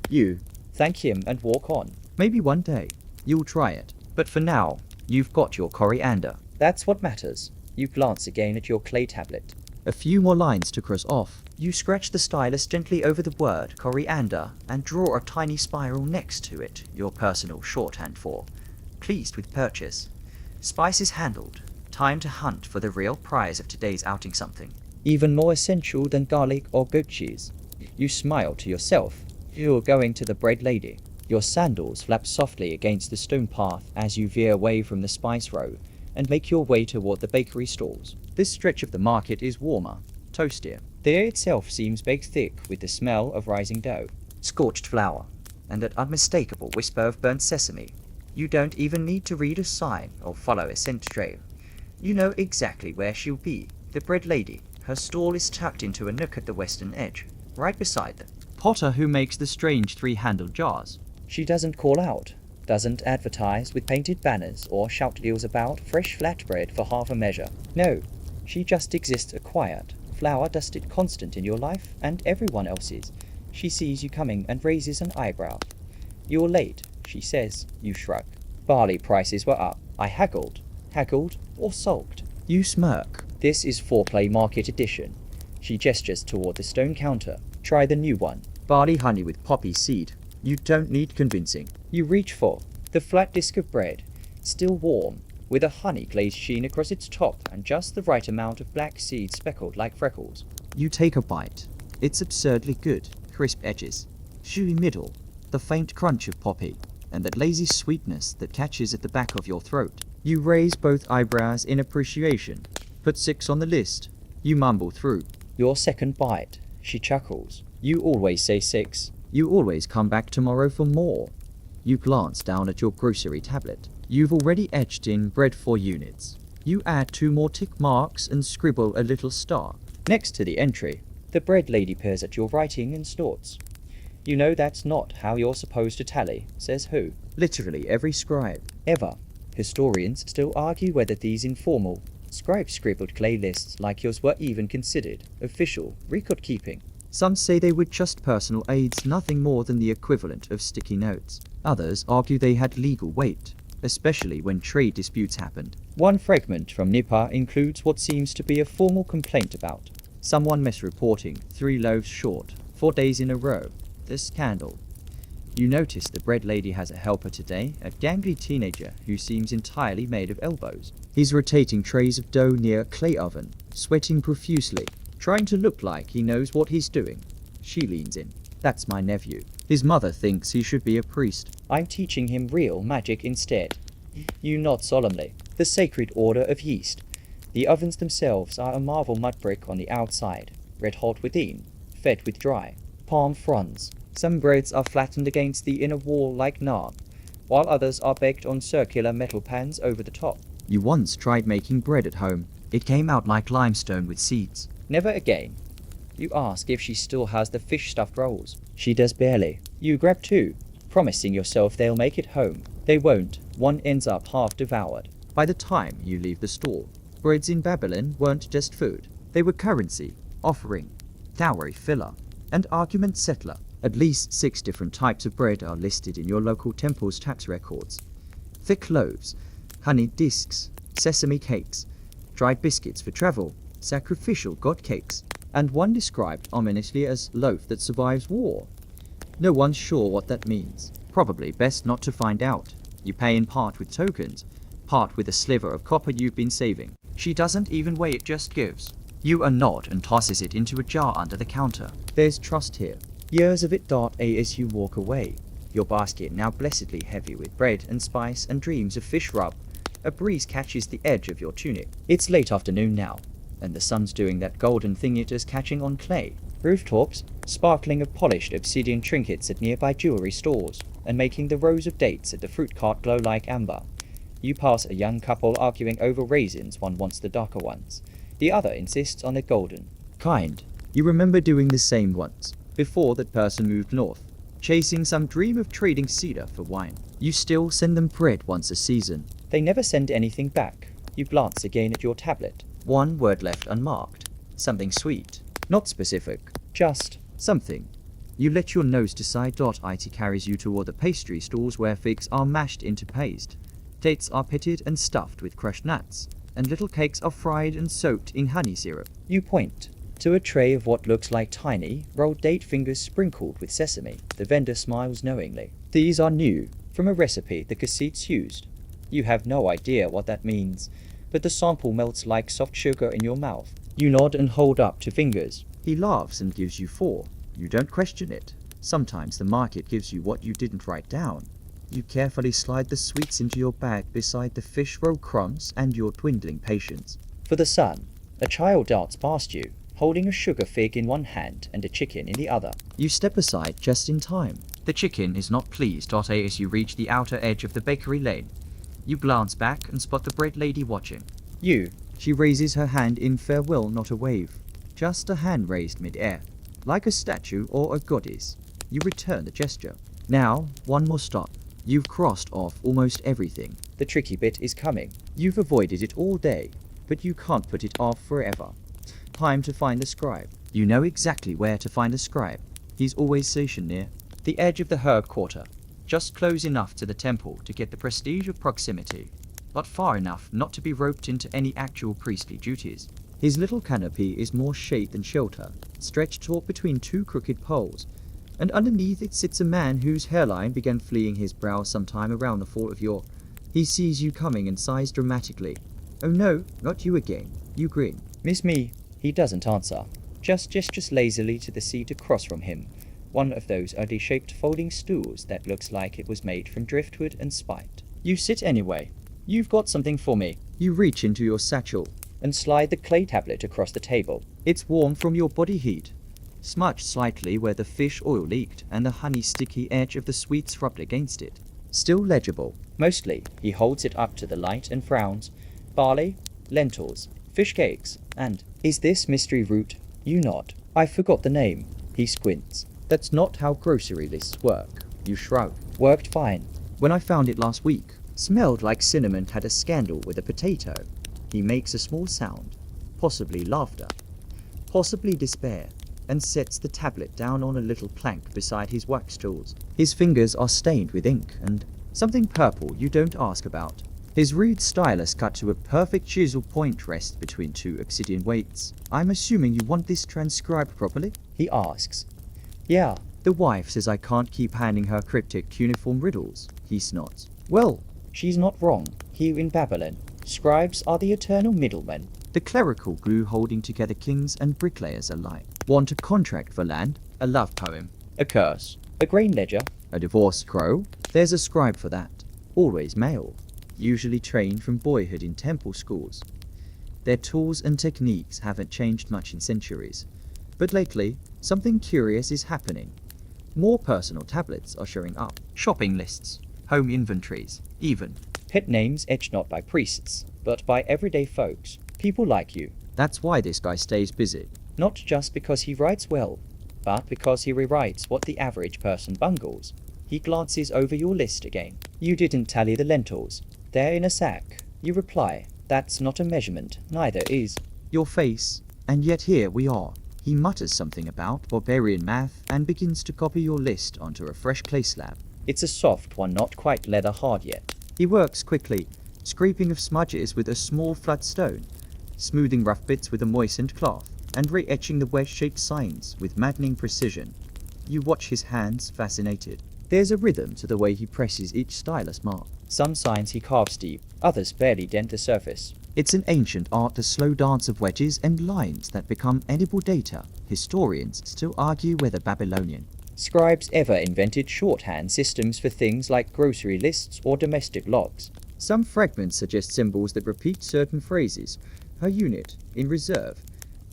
You thank him and walk on. Maybe one day, you'll try it. But for now, you've got your coriander. That's what matters. You glance again at your clay tablet. A few more lines to cross off. You scratch the stylus gently over the word coriander and draw a tiny spiral next to it, your personal shorthand for pleased with purchase. Spices handled. Time to hunt for the real prize of today's outing, something even more essential than garlic or goat cheese. You smile to yourself. You're going to the bread lady. Your sandals flap softly against the stone path as you veer away from the spice row and make your way toward the bakery stalls. This stretch of the market is warmer, toastier. The air itself seems baked thick with the smell of rising dough, scorched flour, and that unmistakable whisper of burnt sesame. You don't even need to read a sign or follow a scent trail. You know exactly where she'll be. The bread lady. Her stall is tucked into a nook at the western edge, right beside the potter who makes the strange three-handled jars. She doesn't call out, doesn't advertise with painted banners or shout deals about fresh flatbread for half a measure. No, she just exists a quiet, flour-dusted constant in your life and everyone else's. She sees you coming and raises an eyebrow. You're late, she says. You shrug. Barley prices were up. I haggled or sulked. You smirk. This is foreplay market edition. She gestures toward the stone counter. Try the new one. Barley honey with poppy seed. You don't need convincing. You reach for the flat disk of bread, still warm, with a honey-glazed sheen across its top and just the right amount of black seeds speckled like freckles. You take a bite. It's absurdly good. Crisp edges, chewy middle, the faint crunch of poppy, and that lazy sweetness that catches at the back of your throat. You raise both eyebrows in appreciation. Put 6 on the list. You mumble through. Your second bite. She chuckles. You always say 6. You always come back tomorrow for more. You glance down at your grocery tablet. You've already etched in bread 4 units. You add 2 more tick marks and scribble a little star. Next to the entry, the bread lady peers at your writing and snorts. You know that's not how you're supposed to tally, says who? Literally every scribe. Ever. Historians still argue whether these informal, scribe-scribbled clay lists like yours were even considered official record-keeping. Some say they were just personal aids, nothing more than the equivalent of sticky notes. Others argue they had legal weight, especially when trade disputes happened. One fragment from Nippah includes what seems to be a formal complaint about someone misreporting 3 loaves short, 4 days in a row. The scandal. You notice the bread lady has a helper today, a gangly teenager who seems entirely made of elbows. He's rotating trays of dough near a clay oven, sweating profusely, trying to look like he knows what he's doing. She leans in. That's my nephew. His mother thinks he should be a priest. I'm teaching him real magic instead. You nod solemnly. The sacred order of yeast. The ovens themselves are a marble mud brick on the outside, red hot within, fed with dry palm fronds. Some breads are flattened against the inner wall like naan, while others are baked on circular metal pans over the top. You once tried making bread at home. It came out like limestone with seeds. Never again. You ask if she still has the fish-stuffed rolls. She does barely. You grab 2, promising yourself they'll make it home. They won't. One ends up half devoured. By the time you leave the store, breads in Babylon weren't just food. They were currency, offering, dowry filler, and argument settler. At least 6 different types of bread are listed in your local temple's tax records. Thick loaves, honeyed discs, sesame cakes, dried biscuits for travel, sacrificial god cakes, and one described ominously as loaf that survives war. No one's sure what that means. Probably best not to find out. You pay in part with tokens, part with a sliver of copper you've been saving. She doesn't even weigh it, just gives. You a nod and tosses it into a jar under the counter. There's trust here. Years of it dart as you walk away. Your basket now blessedly heavy with bread and spice and dreams of fish rub. A breeze catches the edge of your tunic. It's late afternoon now, and the sun's doing that golden thing it is catching on clay. Rooftops, sparkling of polished obsidian trinkets at nearby jewelry stores, and making the rows of dates at the fruit cart glow like amber. You pass a young couple arguing over raisins, one wants the darker ones. The other insists on the golden. Kind. You remember doing the same once, before that person moved north, chasing some dream of trading cedar for wine. You still send them bread once a season. They never send anything back. You glance again at your tablet. 1 word left unmarked. Something sweet. Not specific. Just something. You let your nose decide. It carries you toward the pastry stalls where figs are mashed into paste. Dates are pitted and stuffed with crushed nuts, and little cakes are fried and soaked in honey syrup. You point to a tray of what looks like tiny, rolled date fingers sprinkled with sesame. The vendor smiles knowingly. These are new, from a recipe the Cassettes used. You have no idea what that means, but the sample melts like soft sugar in your mouth. You nod and hold up 2 fingers. He laughs and gives you 4. You don't question it. Sometimes the market gives you what you didn't write down. You carefully slide the sweets into your bag beside the fish roll crumbs and your dwindling patience. For the sun, a child darts past you, holding a sugar fig in one hand and a chicken in the other. You step aside just in time. The chicken is not pleased as you reach the outer edge of the bakery lane. You glance back and spot the bread lady watching. She raises her hand in farewell, not a wave. Just a hand raised mid-air, like a statue or a goddess. You return the gesture. Now, one more stop. You've crossed off almost everything. The tricky bit is coming. You've avoided it all day, but you can't put it off forever. Time to find the scribe. You know exactly where to find the scribe. He's always stationed near the edge of the herd quarter, just close enough to the temple to get the prestige of proximity, but far enough not to be roped into any actual priestly duties. His little canopy is more shade than shelter, stretched taut between 2 crooked poles, and underneath it sits a man whose hairline began fleeing his brow sometime around the fall of your He sees you coming and sighs dramatically. Oh no, not you again. You grin. Miss me. He doesn't answer, just gestures lazily to the seat across from him, one of those oddly-shaped folding stools that looks like it was made from driftwood and spite. You sit anyway. You've got something for me. You reach into your satchel And slide the clay tablet across the table. It's warm from your body heat, smudged slightly where the fish oil leaked and the honey sticky edge of the sweets rubbed against it. Still legible. Mostly, he holds it up to the light and frowns. Barley, lentils, fish cakes, and is this mystery root? You nod. I forgot the name. He squints. That's not how grocery lists work. You shrug. Worked fine. When I found it last week, smelled like cinnamon had a scandal with a potato. He makes a small sound, possibly laughter, possibly despair, and sets the tablet down on a little plank beside his wax tools. His fingers are stained with ink and something purple you don't ask about. His reed stylus cut to a perfect chisel point rests between two obsidian weights. I'm assuming you want this transcribed properly? He asks. Yeah. The wife says I can't keep handing her cryptic cuneiform riddles. He snods. Well, she's not wrong. Here in Babylon, scribes are the eternal middlemen. The clerical glue holding together kings and bricklayers alike. Want a contract for land? A love poem? A curse? A grain ledger? A divorce crow? There's a scribe for that. Always male. Usually trained from boyhood in temple schools. Their tools and techniques haven't changed much in centuries. But lately, something curious is happening. More personal tablets are showing up. Shopping lists, home inventories, even. Pet names etched not by priests, but by everyday folks. People like you. That's why this guy stays busy. Not just because he writes well, but because he rewrites what the average person bungles. He glances over your list again. You didn't tally the lentils. They're in a sack. You reply, that's not a measurement, neither is your face, and yet here we are. He mutters something about barbarian math and begins to copy your list onto a fresh clay slab. It's a soft one, not quite leather hard yet. He works quickly, scraping of smudges with a small flat stone, smoothing rough bits with a moistened cloth, and re-etching the wedge-shaped signs with maddening precision. You watch his hands, fascinated. There's a rhythm to the way he presses each stylus mark. Some signs he carves deep, others barely dent the surface. It's an ancient art, the slow dance of wedges and lines that become edible data. Historians still argue whether Babylonian. Scribes ever invented shorthand systems for things like grocery lists or domestic logs. Some fragments suggest symbols that repeat certain phrases. Her unit, in reserve,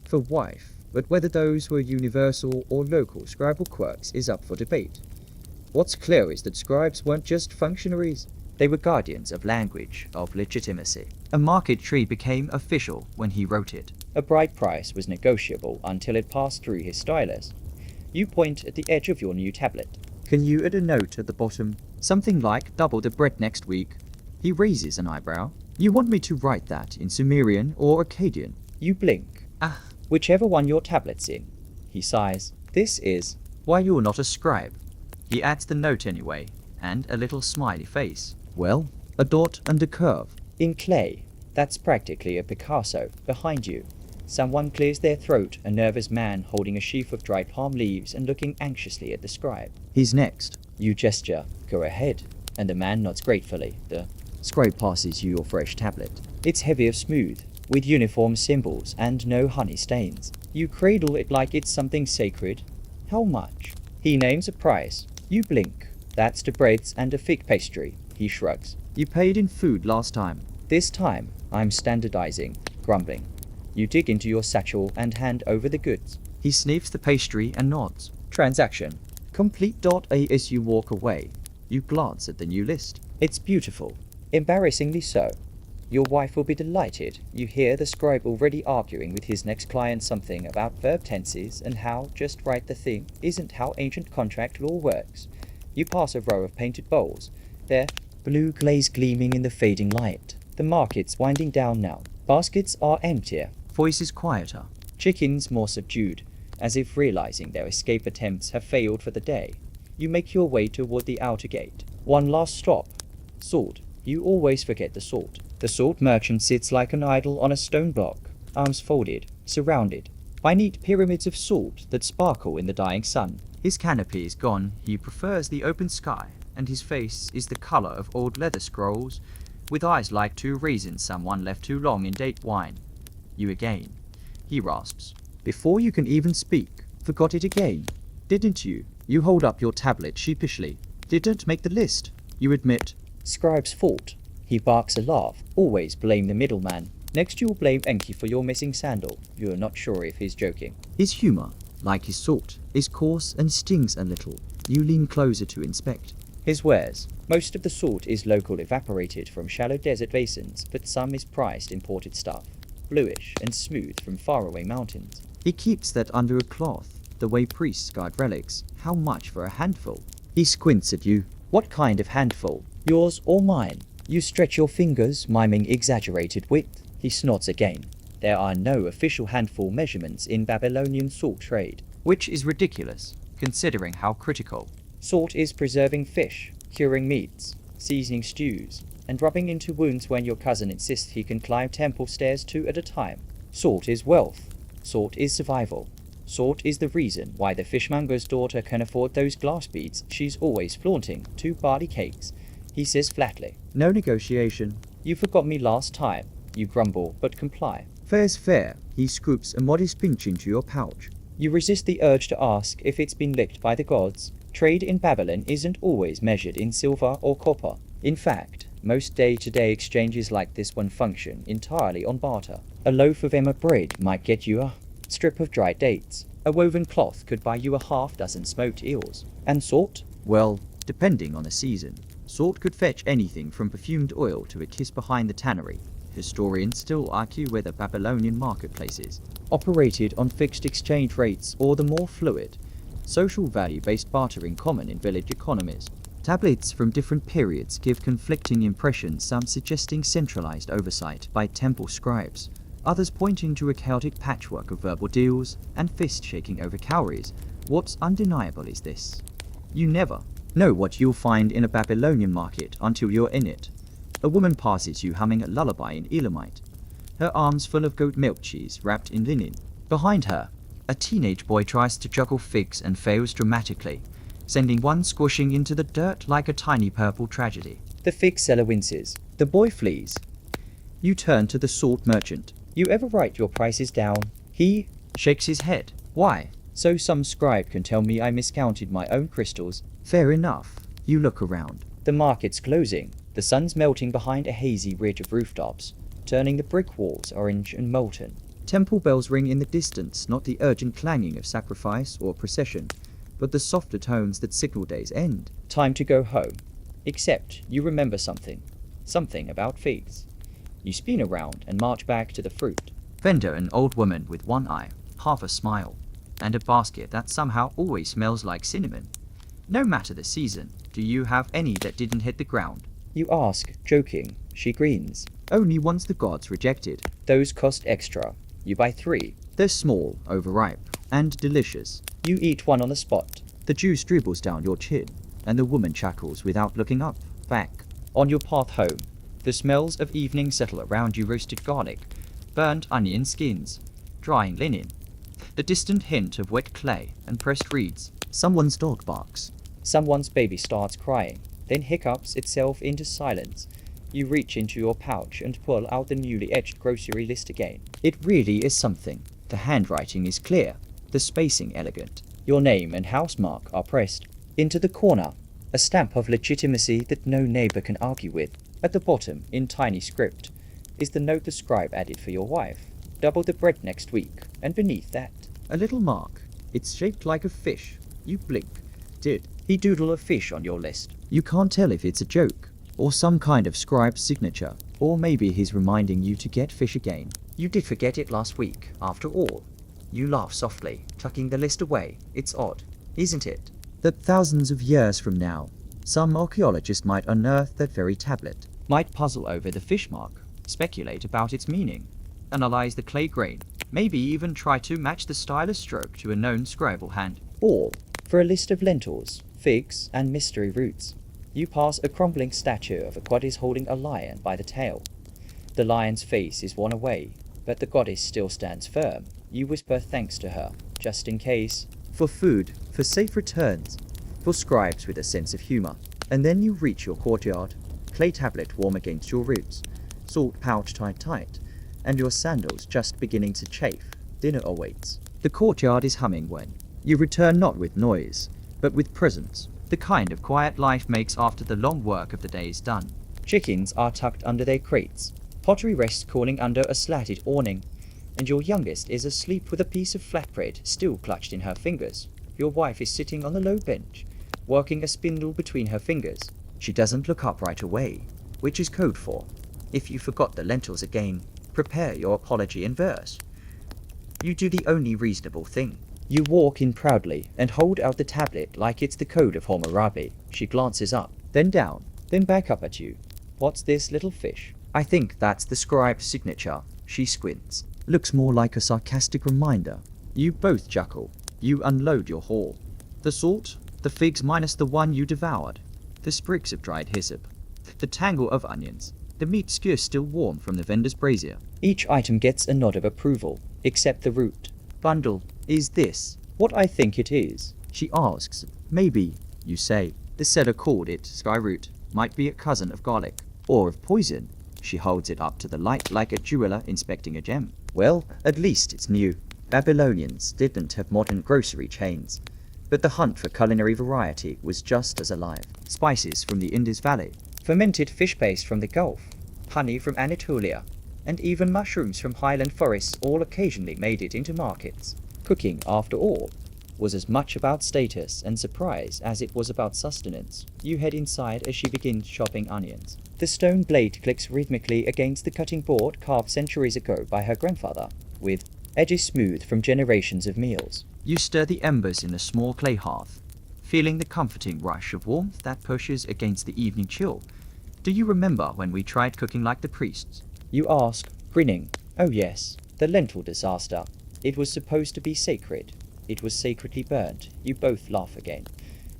for wife, but whether those were universal or local scribal quirks is up for debate. What's clear is that scribes weren't just functionaries. They were guardians of language, of legitimacy. A market tree became official when he wrote it. A bride price was negotiable until it passed through his stylus. You point at the edge of your new tablet. Can you add a note at the bottom? Something like double the bread next week. He raises an eyebrow. You want me to write that in Sumerian or Akkadian? You blink. Ah. Whichever one your tablet's in. He sighs. This is why you're not a scribe. He adds the note anyway, and a little smiley face. Well, a dot and a curve. In clay. That's practically a Picasso. Behind you. Someone clears their throat, a nervous man holding a sheaf of dried palm leaves and looking anxiously at the scribe. He's next. You gesture. Go ahead. And the man nods gratefully. The scribe passes you your fresh tablet. It's heavy of smooth, with uniform symbols and no honey stains. You cradle it like it's something sacred. How much? He names a price. You blink. That's the breads and a fig pastry. He shrugs. You paid in food last time. This time, I'm standardizing, grumbling. You dig into your satchel and hand over the goods. He sniffs the pastry and nods. Transaction. Complete. As you walk away, you glance at the new list. It's beautiful. Embarrassingly so. Your wife will be delighted. You hear the scribe already arguing with his next client something about verb tenses and how just write the thing isn't how ancient contract law works. You pass a row of painted bowls. Their blue glaze gleaming in the fading light. The market's winding down now. Baskets are emptier. Voices quieter. Chickens more subdued, as if realizing their escape attempts have failed for the day. You make your way toward the outer gate. One last stop. Salt. You always forget the salt. The salt merchant sits like an idol on a stone block, arms folded, surrounded by neat pyramids of salt that sparkle in the dying sun. His canopy is gone. He prefers the open sky, and his face is the color of old leather scrolls with eyes like two raisins someone left too long in date wine. You again, he rasps. Before you can even speak, forgot it again. Didn't you? You hold up your tablet sheepishly. Didn't make the list, you admit. Scribe's fault. He barks a laugh. Always blame the middleman. Next you'll blame Enki for your missing sandal. You're not sure if he's joking. His humor, like his salt, is coarse and stings a little. You lean closer to inspect. His wares. Most of the salt is local evaporated from shallow desert basins, but some is priced imported stuff. Bluish and smooth from faraway mountains. He keeps that under a cloth, the way priests guard relics. How much for a handful? He squints at you. What kind of handful? Yours or mine? You stretch your fingers, miming exaggerated width. He snorts again. There are no official handful measurements in Babylonian salt trade. Which is ridiculous, considering how critical. Salt is preserving fish, curing meats, seasoning stews, and rubbing into wounds when your cousin insists he can climb temple stairs 2 at a time. Salt is wealth. Salt is survival. Salt is the reason why the fishmonger's daughter can afford those glass beads she's always flaunting, 2 barley cakes. He says flatly. No negotiation. You forgot me last time. You grumble, but comply. Fair's fair. He scoops a modest pinch into your pouch. You resist the urge to ask if it's been licked by the gods. Trade in Babylon isn't always measured in silver or copper. In fact, most day-to-day exchanges like this one function entirely on barter. A loaf of emmer bread might get you a strip of dried dates. A woven cloth could buy you a half-dozen smoked eels. And salt? Well, depending on the season. Salt could fetch anything from perfumed oil to a kiss behind the tannery. Historians still argue whether Babylonian marketplaces operated on fixed exchange rates or the more fluid, social value-based bartering common in village economies. Tablets from different periods give conflicting impressions, some suggesting centralized oversight by temple scribes, others pointing to a chaotic patchwork of verbal deals and fist-shaking over cowries. What's undeniable is this. You never know what you'll find in a Babylonian market until you're in it. A woman passes you humming a lullaby in Elamite, her arms full of goat milk cheese wrapped in linen. Behind her, a teenage boy tries to juggle figs and fails dramatically, sending one squishing into the dirt like a tiny purple tragedy. The fig seller winces. The boy flees. You turn to the salt merchant. You ever write your prices down? He Shakes his head. Why? So some scribe can tell me I miscounted my own crystals. Fair enough. You look around. The market's closing. The sun's melting behind a hazy ridge of rooftops, turning the brick walls orange and molten. Temple bells ring in the distance, not the urgent clanging of sacrifice or procession, but the softer tones that signal day's end. Time to go home. Except you remember something. Something about figs. You spin around and march back to the fruit. Vendor, an old woman with one eye, half a smile, and a basket that somehow always smells like cinnamon. No matter the season, do you have any that didn't hit the ground? You ask, joking. She grins. Only once the gods rejected. Those cost extra. You buy 3. They're small, overripe, and delicious. You eat one on the spot. The juice dribbles down your chin, and the woman chuckles without looking up. Back. On your path home, the smells of evening settle around you: roasted garlic, burnt onion skins, drying linen, the distant hint of wet clay and pressed reeds. Someone's dog barks. Someone's baby starts crying, then hiccups itself into silence. You reach into your pouch and pull out the newly etched grocery list again. It really is something. The handwriting is clear, the spacing elegant. Your name and housemark are pressed into the corner, a stamp of legitimacy that no neighbor can argue with. At the bottom, in tiny script, is the note the scribe added for your wife. Double the bread next week, and beneath that, A little mark. It's shaped like a fish. You blink. Did he doodle a fish on your list? You can't tell if it's a joke, or some kind of scribe's signature, or maybe he's reminding you to get fish again. You did forget it last week, after all. You laugh softly, tucking the list away. It's odd, isn't it? That thousands of years from now, some archaeologist might unearth that very tablet. Might puzzle over the fish mark, speculate about its meaning, analyze the clay grain, maybe even try to match the stylus stroke to a known scribal hand. All for a list of lentils, figs, and mystery roots. You pass a crumbling statue of a goddess holding a lion by the tail. The lion's face is worn away, but the goddess still stands firm. You whisper thanks to her, just in case. For food, for safe returns, for scribes with a sense of humor. And then you reach your courtyard, clay tablet warm against your ribs, salt pouch tied tight, and your sandals just beginning to chafe. Dinner awaits. The courtyard is humming when you return, not with noise, but with presence, the kind of quiet life makes after the long work of the day is done. Chickens are tucked under their crates, pottery rests cooling under a slatted awning, and your youngest is asleep with a piece of flatbread still clutched in her fingers. Your wife is sitting on the low bench, working a spindle between her fingers. She doesn't look up right away, which is code for, if you forgot the lentils again, prepare your apology in verse. You do the only reasonable thing. You walk in proudly and hold out the tablet like it's the code of Hammurabi. She glances up, then down, then back up at you. What's this little fish? I think that's the scribe's signature. She squints. Looks more like a sarcastic reminder. You both chuckle. You unload your haul. The salt, the figs minus the one you devoured, the sprigs of dried hyssop, the tangle of onions, the meat skewer still warm from the vendor's brazier. Each item gets a nod of approval, except the root. Bundle, is this what I think it is? She asks. Maybe, you say. The seller called it skyroot. Might be a cousin of garlic, or of poison. She holds it up to the light like a jeweler inspecting a gem. Well, at least it's new. Babylonians didn't have modern grocery chains, but the hunt for culinary variety was just as alive. Spices from the Indus Valley, fermented fish paste from the Gulf, honey from Anatolia, and even mushrooms from highland forests all occasionally made it into markets. Cooking, after all, was as much about status and surprise as it was about sustenance. You head inside as she begins chopping onions. The stone blade clicks rhythmically against the cutting board carved centuries ago by her grandfather, with edges smooth from generations of meals. You stir the embers in a small clay hearth, feeling the comforting rush of warmth that pushes against the evening chill. Do you remember when we tried cooking like the priests? You ask, grinning. Oh yes, the lentil disaster. It was supposed to be sacred. It was sacredly burnt. You both laugh again.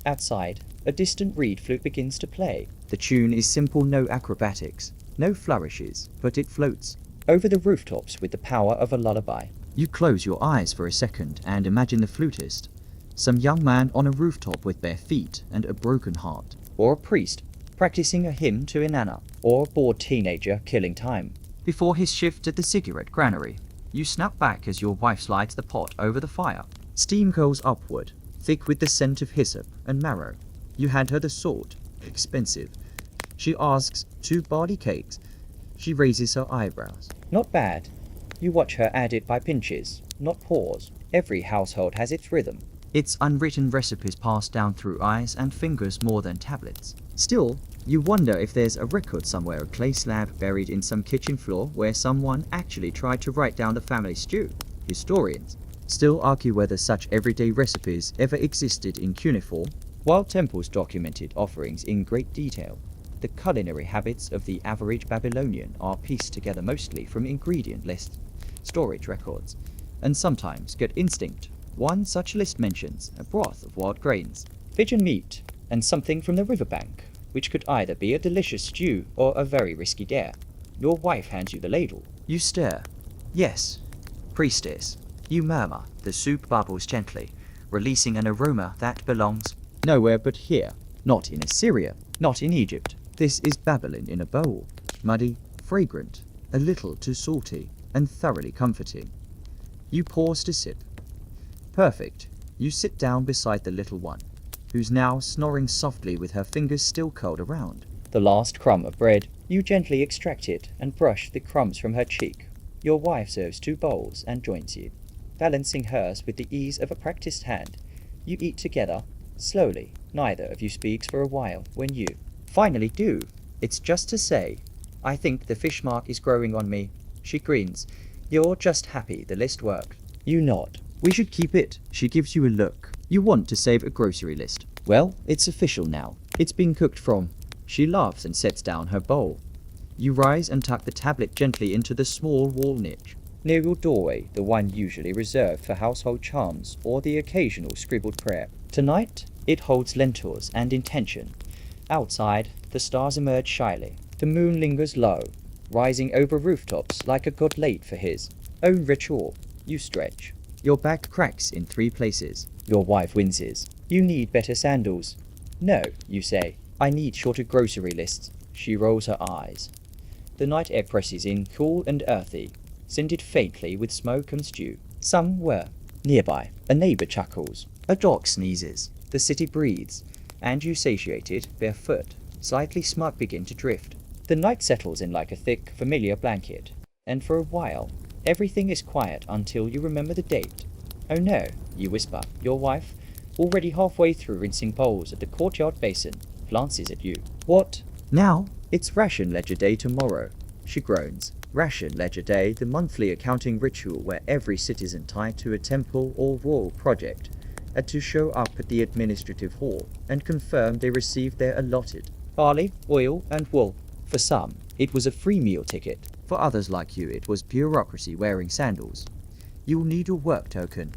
Outside, a distant reed flute begins to play. The tune is simple, no acrobatics, no flourishes, but it floats over the rooftops with the power of a lullaby. You close your eyes for a second and imagine the flutist, some young man on a rooftop with bare feet and a broken heart. Or a priest practicing a hymn to Inanna, or a bored teenager killing time. Before his shift at the cigarette granary, you snap back as your wife slides the pot over the fire. Steam curls upward, thick with the scent of hyssop and marrow. You hand her the salt, expensive. She asks, 2 barley cakes. She raises her eyebrows. Not bad. You watch her add it by pinches, not pours. Every household has its rhythm. It's unwritten recipes passed down through eyes and fingers more than tablets. Still, you wonder if there's a record somewhere, a clay slab buried in some kitchen floor where someone actually tried to write down the family stew. Historians still argue whether such everyday recipes ever existed in cuneiform. While temples documented offerings in great detail, the culinary habits of the average Babylonian are pieced together mostly from ingredient lists, storage records, and sometimes gut instinct. One such list mentions a broth of wild grains, pigeon meat, and something from the riverbank, which could either be a delicious stew or a very risky dare. Your wife hands you the ladle. You stare. Yes, priestess. You murmur. The soup bubbles gently, releasing an aroma that belongs nowhere but here. Not in Assyria, not in Egypt. This is Babylon in a bowl. Muddy, fragrant, a little too salty, and thoroughly comforting. You pause to sip. Perfect. You sit down beside the little one, who's now snoring softly with her fingers still curled around. The last crumb of bread, you gently extract it and brush the crumbs from her cheek. Your wife serves 2 bowls and joins you. Balancing hers with the ease of a practiced hand, you eat together, slowly. Neither of you speaks for a while when you finally do. It's just to say, I think the fish mark is growing on me. She grins. You're just happy the list worked. You nod. We should keep it. She gives you a look. You want to save a grocery list. Well, it's official now. It's been cooked from. She laughs and sets down her bowl. You rise and tuck the tablet gently into the small wall niche. Near your doorway, the one usually reserved for household charms or the occasional scribbled prayer. Tonight, it holds lentils and intention. Outside, the stars emerge shyly. The moon lingers low, rising over rooftops like a god late for his own ritual. You stretch. Your back cracks in 3 places. Your wife winces. You need better sandals. No, you say. I need shorter grocery lists. She rolls her eyes. The night air presses in, cool and earthy, scented faintly with smoke and stew. Some were. Nearby, a neighbour chuckles. A dog sneezes. The city breathes, and you, satiated, barefoot, slightly smug, begin to drift. The night settles in like a thick, familiar blanket, and for a while, everything is quiet until you remember the date. Oh no, you whisper. Your wife, already halfway through rinsing bowls at the courtyard basin, glances at you. What? Now? It's ration ledger day tomorrow, she groans. Ration ledger day, the monthly accounting ritual where every citizen tied to a temple or royal project had to show up at the administrative hall and confirm they received their allotted barley, oil, and wool. For some, it was a free meal ticket. For others like you, it was bureaucracy wearing sandals. You'll need your work token.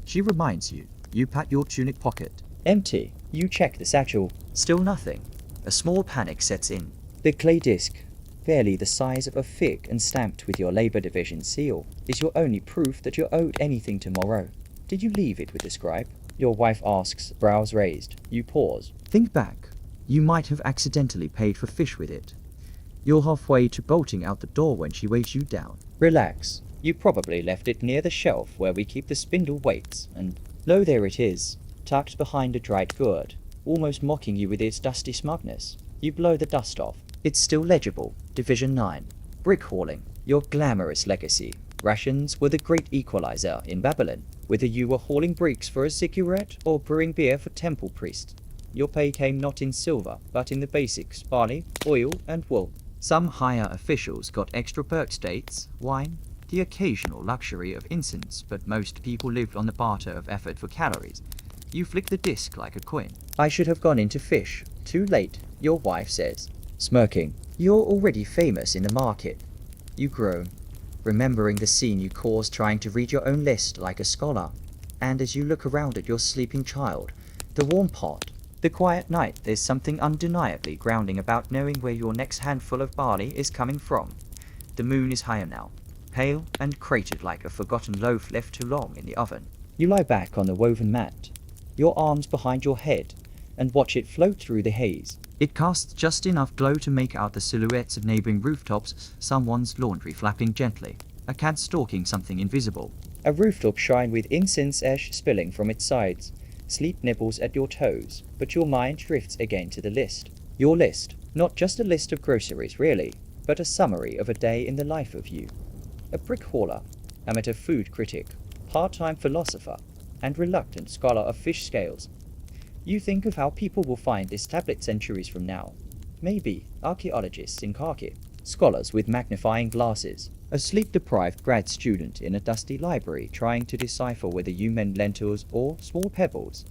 She reminds you. You pat your tunic pocket. Empty. You check the satchel. Still nothing. A small panic sets in. The clay disc, barely the size of a fig and stamped with your Labour Division seal, is your only proof that you're owed anything tomorrow. Did you leave it with the scribe? Your wife asks, brows raised. You pause. Think back. You might have accidentally paid for fish with it. You're halfway to bolting out the door when she weighs you down. Relax. You probably left it near the shelf where we keep the spindle weights, and lo, there it is, tucked behind a dried gourd, almost mocking you with its dusty smugness. You blow the dust off. It's still legible. Division 9. Brick hauling. Your glamorous legacy. Rations were the great equalizer in Babylon. Whether you were hauling bricks for a ziggurat or brewing beer for temple priests, your pay came not in silver, but in the basics: barley, oil, and wool. Some higher officials got extra perk states, wine, the occasional luxury of incense, but most people lived on the barter of effort for calories. You flick the disc like a coin. I should have gone into fish. Too late, your wife says, smirking. You're already famous in the market. You groan, remembering the scene you caused trying to read your own list like a scholar. And as you look around at your sleeping child, the warm pot, the quiet night, there's something undeniably grounding about knowing where your next handful of barley is coming from. The moon is higher now, pale and cratered like a forgotten loaf left too long in the oven. You lie back on the woven mat, your arms behind your head, and watch it float through the haze. It casts just enough glow to make out the silhouettes of neighboring rooftops, someone's laundry flapping gently, a cat stalking something invisible. A rooftop shine with incense ash spilling from its sides. Sleep nibbles at your toes, but your mind drifts again to the list. Your list, not just a list of groceries really, but a summary of a day in the life of you. A brick hauler, amateur food critic, part-time philosopher, and reluctant scholar of fish scales. You think of how people will find this tablet centuries from now. Maybe archaeologists in khaki, scholars with magnifying glasses, a sleep-deprived grad student in a dusty library trying to decipher whether you meant lentils or small pebbles.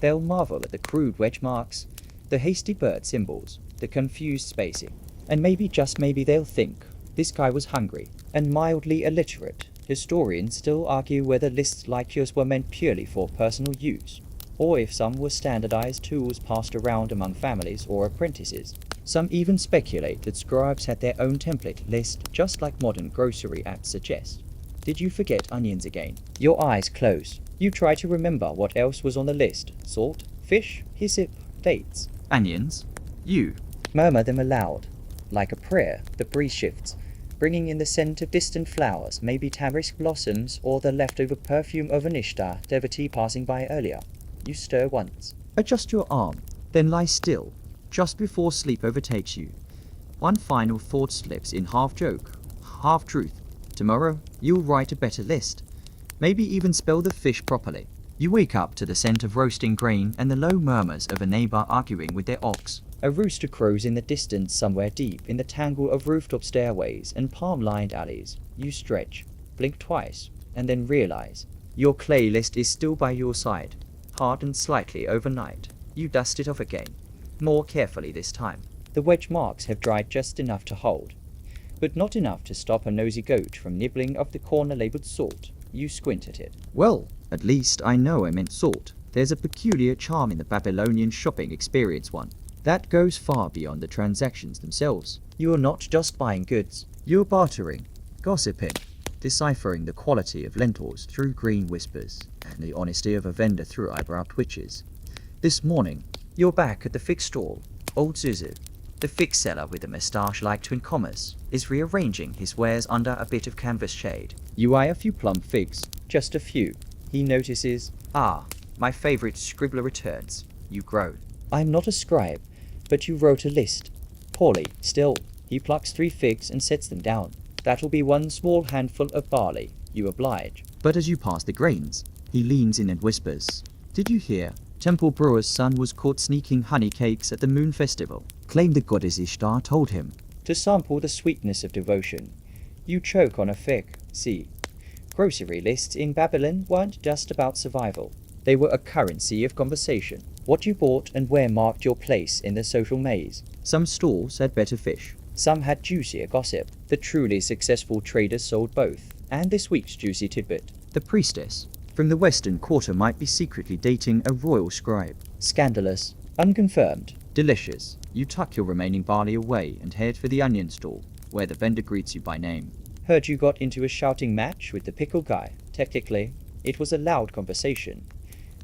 They'll marvel at the crude wedge marks, the hasty bird symbols, the confused spacing, and maybe, just maybe, they'll think this guy was hungry and mildly illiterate. Historians still argue whether lists like yours were meant purely for personal use, or if some were standardized tools passed around among families or apprentices. Some even speculate that scribes had their own template list, just like modern grocery apps suggest. Did you forget onions again? Your eyes close. You try to remember what else was on the list. Salt, fish, hyssop, dates. Onions? You. Murmur them aloud. Like a prayer, the breeze shifts, bringing in the scent of distant flowers, maybe tamarisk blossoms or the leftover perfume of an Ishtar devotee passing by earlier. You stir once. Adjust your arm, then lie still, just before sleep overtakes you. One final thought slips in, half joke, half truth. Tomorrow, you'll write a better list. Maybe even spell the fish properly. You wake up to the scent of roasting grain and the low murmurs of a neighbor arguing with their ox. A rooster crows in the distance somewhere deep in the tangle of rooftop stairways and palm-lined alleys. You stretch, blink twice, and then realize your clay list is still by your side, hardened slightly overnight. You dust it off again, more carefully this time. The wedge marks have dried just enough to hold, but not enough to stop a nosy goat from nibbling off the corner labeled salt. You squint at it. Well, at least I know I meant salt. There's a peculiar charm in the Babylonian shopping experience one. That goes far beyond the transactions themselves. You are not just buying goods. You're bartering, gossiping, deciphering the quality of lentils through green whispers, and the honesty of a vendor through eyebrow twitches. This morning, you're back at the fixed stall, Old Zuzu. The fig seller with a moustache like Twin Commas is rearranging his wares under a bit of canvas shade. You eye a few plump figs, just a few. He notices, Ah, my favorite scribbler returns. You groan. I'm not a scribe, but you wrote a list. Poorly, still. He plucks 3 figs and sets them down. That'll be 1 small handful of barley. You oblige. But as you pass the grains, he leans in and whispers, Did you hear? Temple brewer's son was caught sneaking honey cakes at the moon festival. Claimed the goddess Ishtar told him. To sample the sweetness of devotion, you choke on a fig. See, grocery lists in Babylon weren't just about survival. They were a currency of conversation. What you bought and where marked your place in the social maze. Some stalls had better fish. Some had juicier gossip. The truly successful traders sold both. And this week's juicy tidbit. The priestess from the western quarter might be secretly dating a royal scribe. Scandalous. Unconfirmed. Delicious. You tuck your remaining barley away and head for the onion stall, where the vendor greets you by name. Heard you got into a shouting match with the pickle guy. Technically, it was a loud conversation.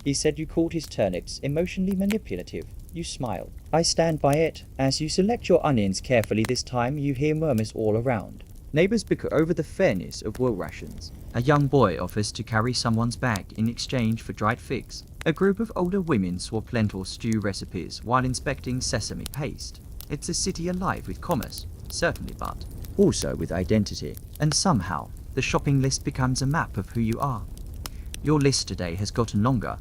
He said you called his turnips emotionally manipulative. You smile. I stand by it. As you select your onions carefully this time, you hear murmurs all around. Neighbors bicker over the fairness of wool rations. A young boy offers to carry someone's bag in exchange for dried figs. A group of older women swap lentil stew recipes while inspecting sesame paste. It's a city alive with commerce, certainly, but also with identity. And somehow, the shopping list becomes a map of who you are. Your list today has gotten longer,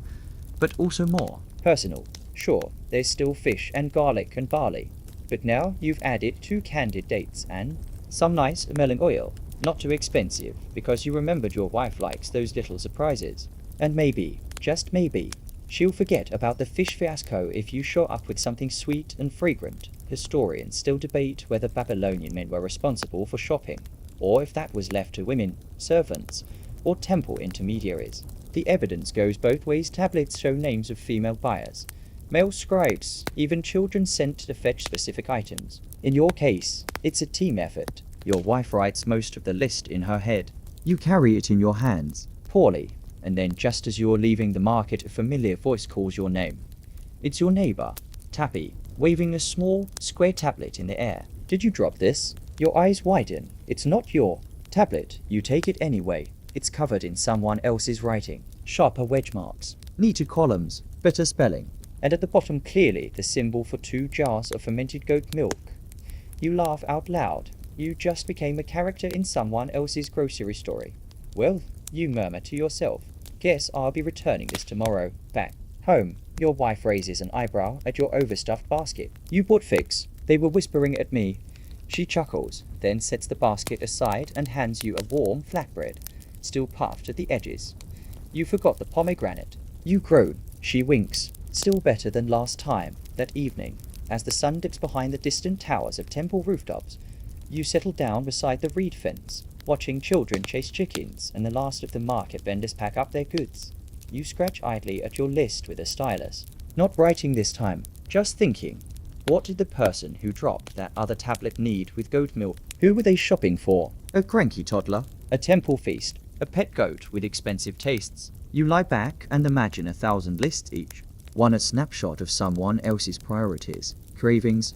but also more personal. Sure, there's still fish and garlic and barley. But now you've added 2 candied dates and some nice melon oil. Not too expensive, because you remembered your wife likes those little surprises. And maybe, just maybe, she'll forget about the fish fiasco if you show up with something sweet and fragrant. Historians still debate whether Babylonian men were responsible for shopping, or if that was left to women, servants, or temple intermediaries. The evidence goes both ways. Tablets show names of female buyers, male scribes, even children sent to fetch specific items. In your case, it's a team effort. Your wife writes most of the list in her head. You carry it in your hands. Poorly, and then just as you're leaving the market, a familiar voice calls your name. It's your neighbor, Tappy, waving a small, square tablet in the air. Did you drop this? Your eyes widen. It's not your tablet. You take it anyway. It's covered in someone else's writing. Sharper wedge marks. Neater columns. Better spelling. And at the bottom clearly the symbol for 2 jars of fermented goat milk. You laugh out loud. You just became a character in someone else's grocery story. Well, you murmur to yourself. Guess I'll be returning this tomorrow. Back home, your wife raises an eyebrow at your overstuffed basket. You bought figs. They were whispering at me. She chuckles, then sets the basket aside and hands you a warm flatbread, still puffed at the edges. You forgot the pomegranate. You groan. She winks. Still better than last time. That evening, as the sun dips behind the distant towers of temple rooftops, you settle down beside the reed fence, watching children chase chickens and the last of the market vendors pack up their goods. You scratch idly at your list with a stylus. Not writing this time, just thinking. What did the person who dropped that other tablet need with goat milk? Who were they shopping for? A cranky toddler. A temple feast. A pet goat with expensive tastes. You lie back and imagine 1,000 lists each. One a snapshot of someone else's priorities, cravings,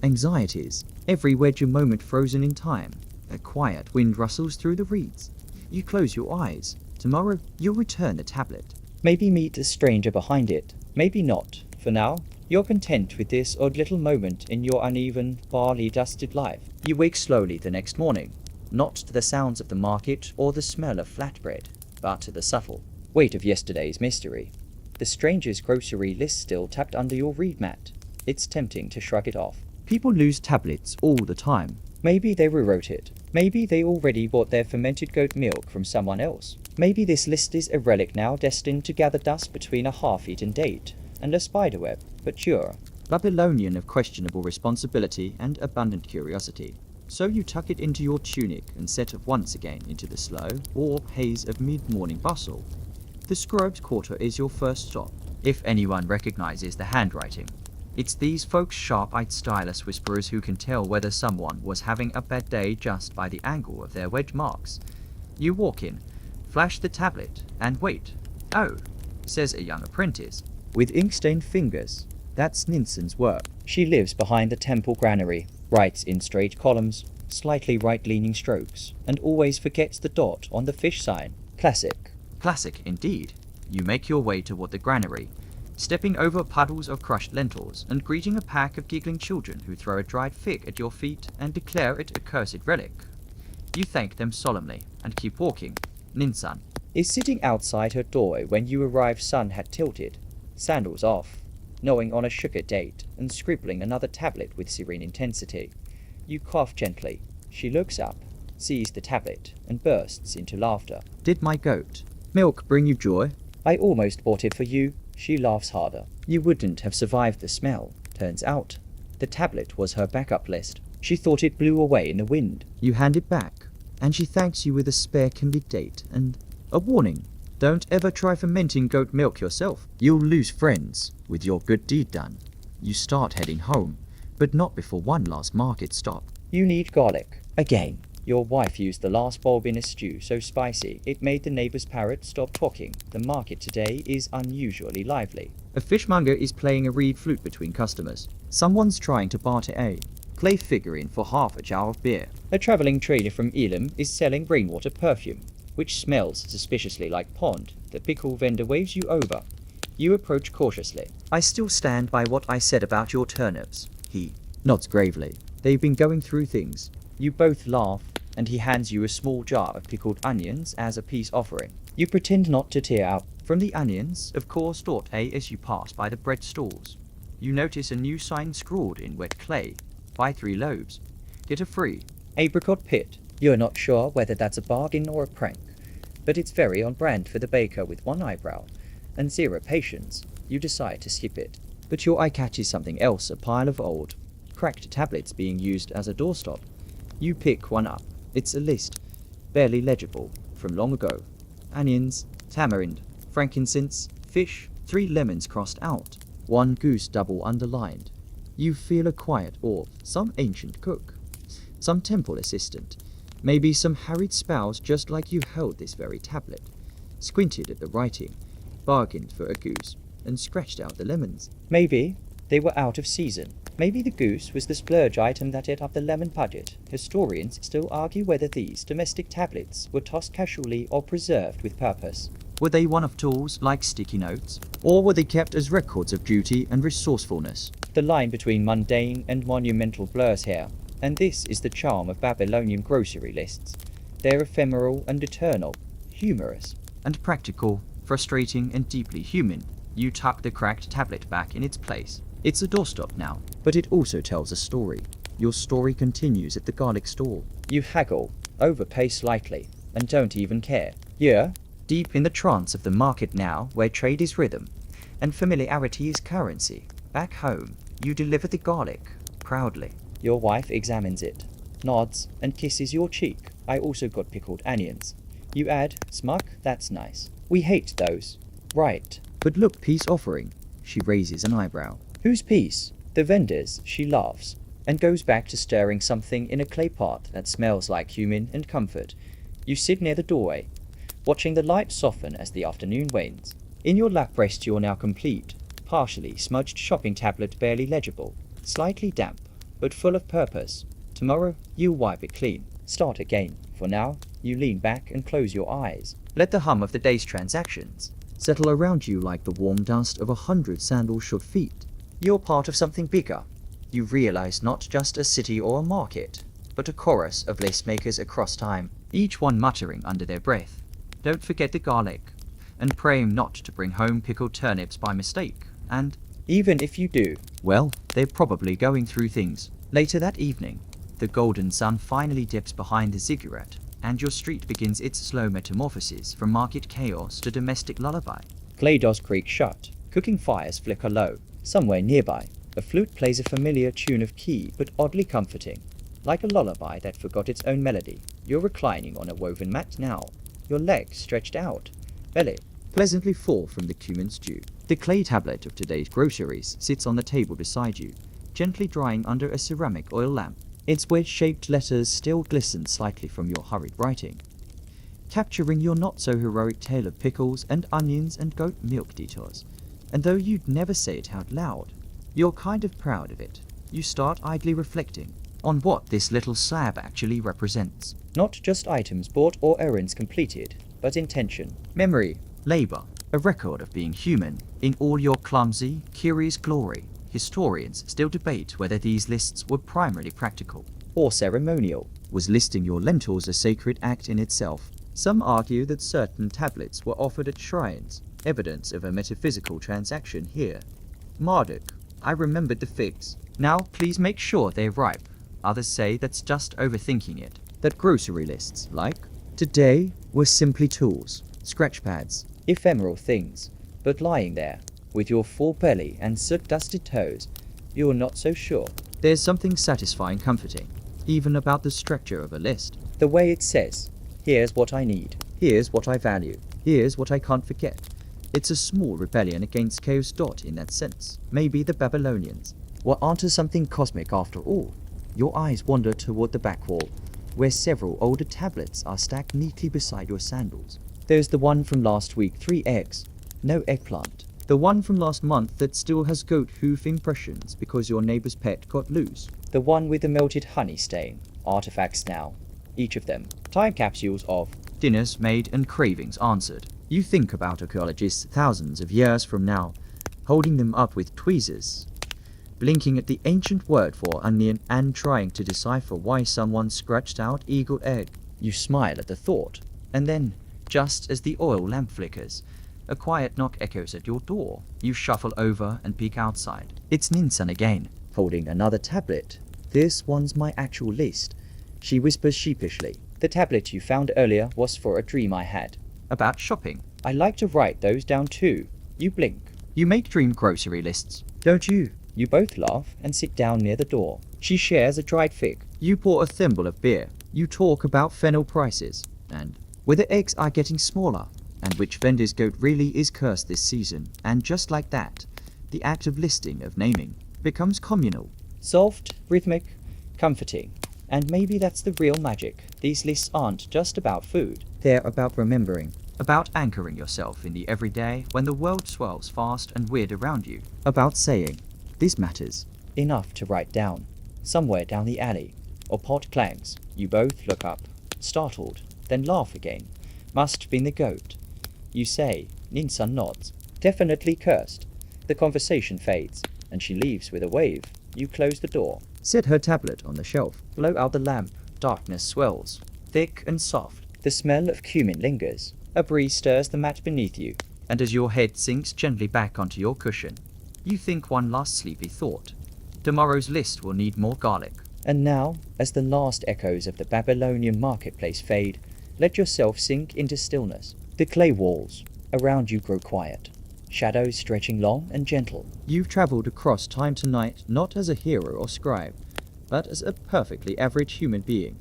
anxieties. Every wedge a moment frozen in time. A quiet wind rustles through the reeds. You close your eyes. Tomorrow you'll return the tablet. Maybe meet a stranger behind it. Maybe not. For now, you're content with this odd little moment in your uneven, barley-dusted life. You wake slowly the next morning, not to the sounds of the market or the smell of flatbread, but to the subtle weight of yesterday's mystery. The stranger's grocery list still tapped under your reed mat. It's tempting to shrug it off. People lose tablets all the time. Maybe they rewrote it. Maybe they already bought their fermented goat milk from someone else. Maybe this list is a relic now destined to gather dust between a half-eaten date and a spiderweb, but sure. Babylonian of questionable responsibility and abundant curiosity. So you tuck it into your tunic and set off once again into the slow, warm haze of mid-morning bustle. The scribe's quarter is your first stop. If anyone recognizes the handwriting, it's these folks' sharp-eyed stylus whisperers who can tell whether someone was having a bad day just by the angle of their wedge marks. You walk in, flash the tablet, and wait. Oh, says a young apprentice. With ink-stained fingers. That's Ninsen's work. She lives behind the temple granary, writes in straight columns, slightly right-leaning strokes, and always forgets the dot on the fish sign. Classic. Classic indeed. You make your way toward the granary, stepping over puddles of crushed lentils and greeting a pack of giggling children who throw a dried fig at your feet and declare it a cursed relic. You thank them solemnly and keep walking. Ninsan Is sitting outside her doorway when you arrive. Sun had tilted, sandals off, gnawing on a sugar date and scribbling another tablet with serene intensity. You cough gently. She looks up, sees the tablet, and bursts into laughter. Did my goat milk bring you joy? I almost bought it for you. She laughs harder. You wouldn't have survived the smell, turns out. The tablet was her backup list. She thought it blew away in the wind. You hand it back, and she thanks you with a spare candid date and a warning. Don't ever try fermenting goat milk yourself. You'll lose friends with your good deed done. You start heading home, but not before one last market stop. You need garlic. Again. Your wife used the last bulb in a stew so spicy it made the neighbor's parrot stop talking. The market today is unusually lively. A fishmonger is playing a reed flute between customers. Someone's trying to barter a clay figurine for half a jar of beer. A traveling trader from Elam is selling rainwater perfume, which smells suspiciously like pond. The pickle vendor waves you over. You approach cautiously. I still stand by what I said about your turnips. He nods gravely. They've been going through things. You both laugh, and he hands you a small jar of pickled onions as a peace offering. You pretend not to tear out. From the onions, of course, thought as you pass by the bread stalls. You notice a new sign scrawled in wet clay. Buy 3 loaves. Get a free. Apricot pit. You're not sure whether that's a bargain or a prank, but it's very on brand for the baker with one eyebrow and zero patience. You decide to skip it. But your eye catches something else, a pile of old, cracked tablets being used as a doorstop. You pick one up. It's a list, barely legible, from long ago. Onions, tamarind, frankincense, fish, 3 lemons crossed out, 1 goose double underlined. You feel a quiet awe. Some ancient cook, some temple assistant, maybe some harried spouse just like you held this very tablet, squinted at the writing, bargained for a goose, and scratched out the lemons. Maybe they were out of season. Maybe the goose was the splurge item that ate up the lemon budget. Historians still argue whether these domestic tablets were tossed casually or preserved with purpose. Were they one-off tools like sticky notes, or were they kept as records of duty and resourcefulness? The line between mundane and monumental blurs here, and this is the charm of Babylonian grocery lists. They're ephemeral and eternal, humorous. And practical, frustrating and deeply human. You tuck the cracked tablet back in its place. It's a doorstop now, but it also tells a story. Your story continues at the garlic stall. You haggle, overpay slightly, and don't even care. You're deep in the trance of the market now, where trade is rhythm, and familiarity is currency. Back home, you deliver the garlic, proudly. Your wife examines it, nods, and kisses your cheek. I also got pickled onions. You add, smug, that's nice. We hate those. Right. But look, peace offering. She raises an eyebrow. Whose piece? The vendor's. She laughs, and goes back to stirring something in a clay pot that smells like cumin and comfort. You sit near the doorway, watching the light soften as the afternoon wanes. In your lap rests your now complete, partially smudged shopping tablet, barely legible, slightly damp, but full of purpose. Tomorrow, you'll wipe it clean. Start again. For now, you lean back and close your eyes. Let the hum of the day's transactions settle around you like the warm dust of 100 sandal-shod feet. You're part of something bigger. You realize not just a city or a market, but a chorus of list makers across time, each one muttering under their breath. Don't forget the garlic, and pray not to bring home pickled turnips by mistake, and even if you do, well, they're probably going through things. Later that evening, the golden sun finally dips behind the ziggurat, and your street begins its slow metamorphosis from market chaos to domestic lullaby. Claydos creak shut, cooking fires flicker low. Somewhere nearby, a flute plays a familiar tune of key, but oddly comforting, like a lullaby that forgot its own melody. You're reclining on a woven mat now, your legs stretched out, belly pleasantly full from the cumin stew. The clay tablet of today's groceries sits on the table beside you, gently drying under a ceramic oil lamp. Its wedge-shaped letters still glisten slightly from your hurried writing, capturing your not-so-heroic tale of pickles and onions and goat milk detours. And though you'd never say it out loud, You're kind of proud of it. You start idly reflecting on what this little slab actually represents. Not just items bought or errands completed, but intention, memory, Labor, a record of being human in all your clumsy, curious glory. Historians still debate whether these lists were primarily practical or ceremonial. Was listing your lentils a sacred act in itself? Some argue that certain tablets were offered at shrines, evidence of a metaphysical transaction here. Marduk, I remembered the figs. Now please make sure they're ripe. Others say that's just overthinking it. That grocery lists, like today, were simply tools, scratch pads, Ephemeral things, but lying there, with your full belly and soot-dusted toes, you're not so sure. There's something satisfying comforting, even about the structure of a list. The way it says, here's what I need, here's what I value, here's what I can't forget. It's a small rebellion against Chaos Dot in that sense. Maybe the Babylonians were onto something cosmic after all. Your eyes wander toward the back wall, where several older tablets are stacked neatly beside your sandals. There's the one from last week, 3 eggs, no eggplant. The one from last month that still has goat hoof impressions because your neighbor's pet got loose. The one with the melted honey stain, artifacts now, each of them, time capsules of dinners made and cravings answered. You think about archaeologists thousands of years from now, holding them up with tweezers, blinking at the ancient word for onion and trying to decipher why someone scratched out eagle egg. You smile at the thought, and then, just as the oil lamp flickers, a quiet knock echoes at your door. You shuffle over and peek outside. It's Ninsun again, holding another tablet. This one's my actual list, she whispers sheepishly. The tablet you found earlier was for a dream I had. About shopping. I like to write those down too. You blink. You make dream grocery lists. Don't you? You both laugh and sit down near the door. She shares a dried fig. You pour a thimble of beer. You talk about fennel prices, and whether eggs are getting smaller, and which vendor's goat really is cursed this season. And just like that, the act of listing, of naming, becomes communal. Soft, rhythmic, comforting. And maybe that's the real magic. These lists aren't just about food. They're about remembering. About anchoring yourself in the everyday when the world swirls fast and weird around you. About saying, this matters. Enough to write down. Somewhere down the alley. Or pot clangs. You both look up, startled, then laugh again. Must have been the goat. You say, Ninsun nods. Definitely cursed. The conversation fades, and she leaves with a wave. You close the door. Set her tablet on the shelf. Blow out the lamp. Darkness swells, thick and soft. The smell of cumin lingers. A breeze stirs the mat beneath you. And as your head sinks gently back onto your cushion, you think one last sleepy thought. Tomorrow's list will need more garlic. And now, as the last echoes of the Babylonian marketplace fade, let yourself sink into stillness. The clay walls around you grow quiet, shadows stretching long and gentle. You've travelled across time tonight not as a hero or scribe, but as a perfectly average human being,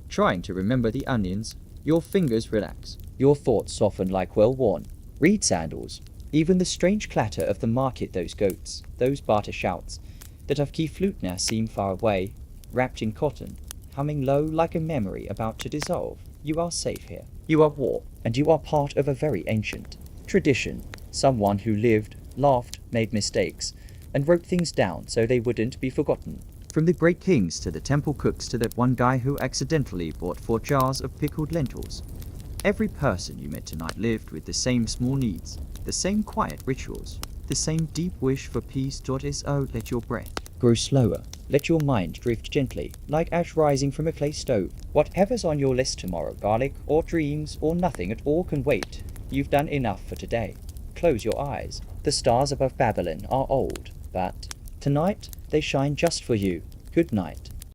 trying to remember the onions. Your fingers relax. Your thoughts soften like well-worn reed sandals. Even the strange clatter of the market, those goats, those barter shouts, that of key flute now seem far away, wrapped in cotton, humming low like a memory about to dissolve. You are safe here. You are war, and you are part of a very ancient tradition. Someone who lived, laughed, made mistakes, and wrote things down so they wouldn't be forgotten. From the great kings to the temple cooks to that one guy who accidentally bought 4 jars of pickled lentils. Every person you met tonight lived with the same small needs, the same quiet rituals, the same deep wish for peace. So let your breath grow slower. Let your mind drift gently, like ash rising from a clay stove. Whatever's on your list tomorrow, garlic or dreams or nothing at all, can wait. You've done enough for today. Close your eyes. The stars above Babylon are old, but tonight they shine just for you. Good night.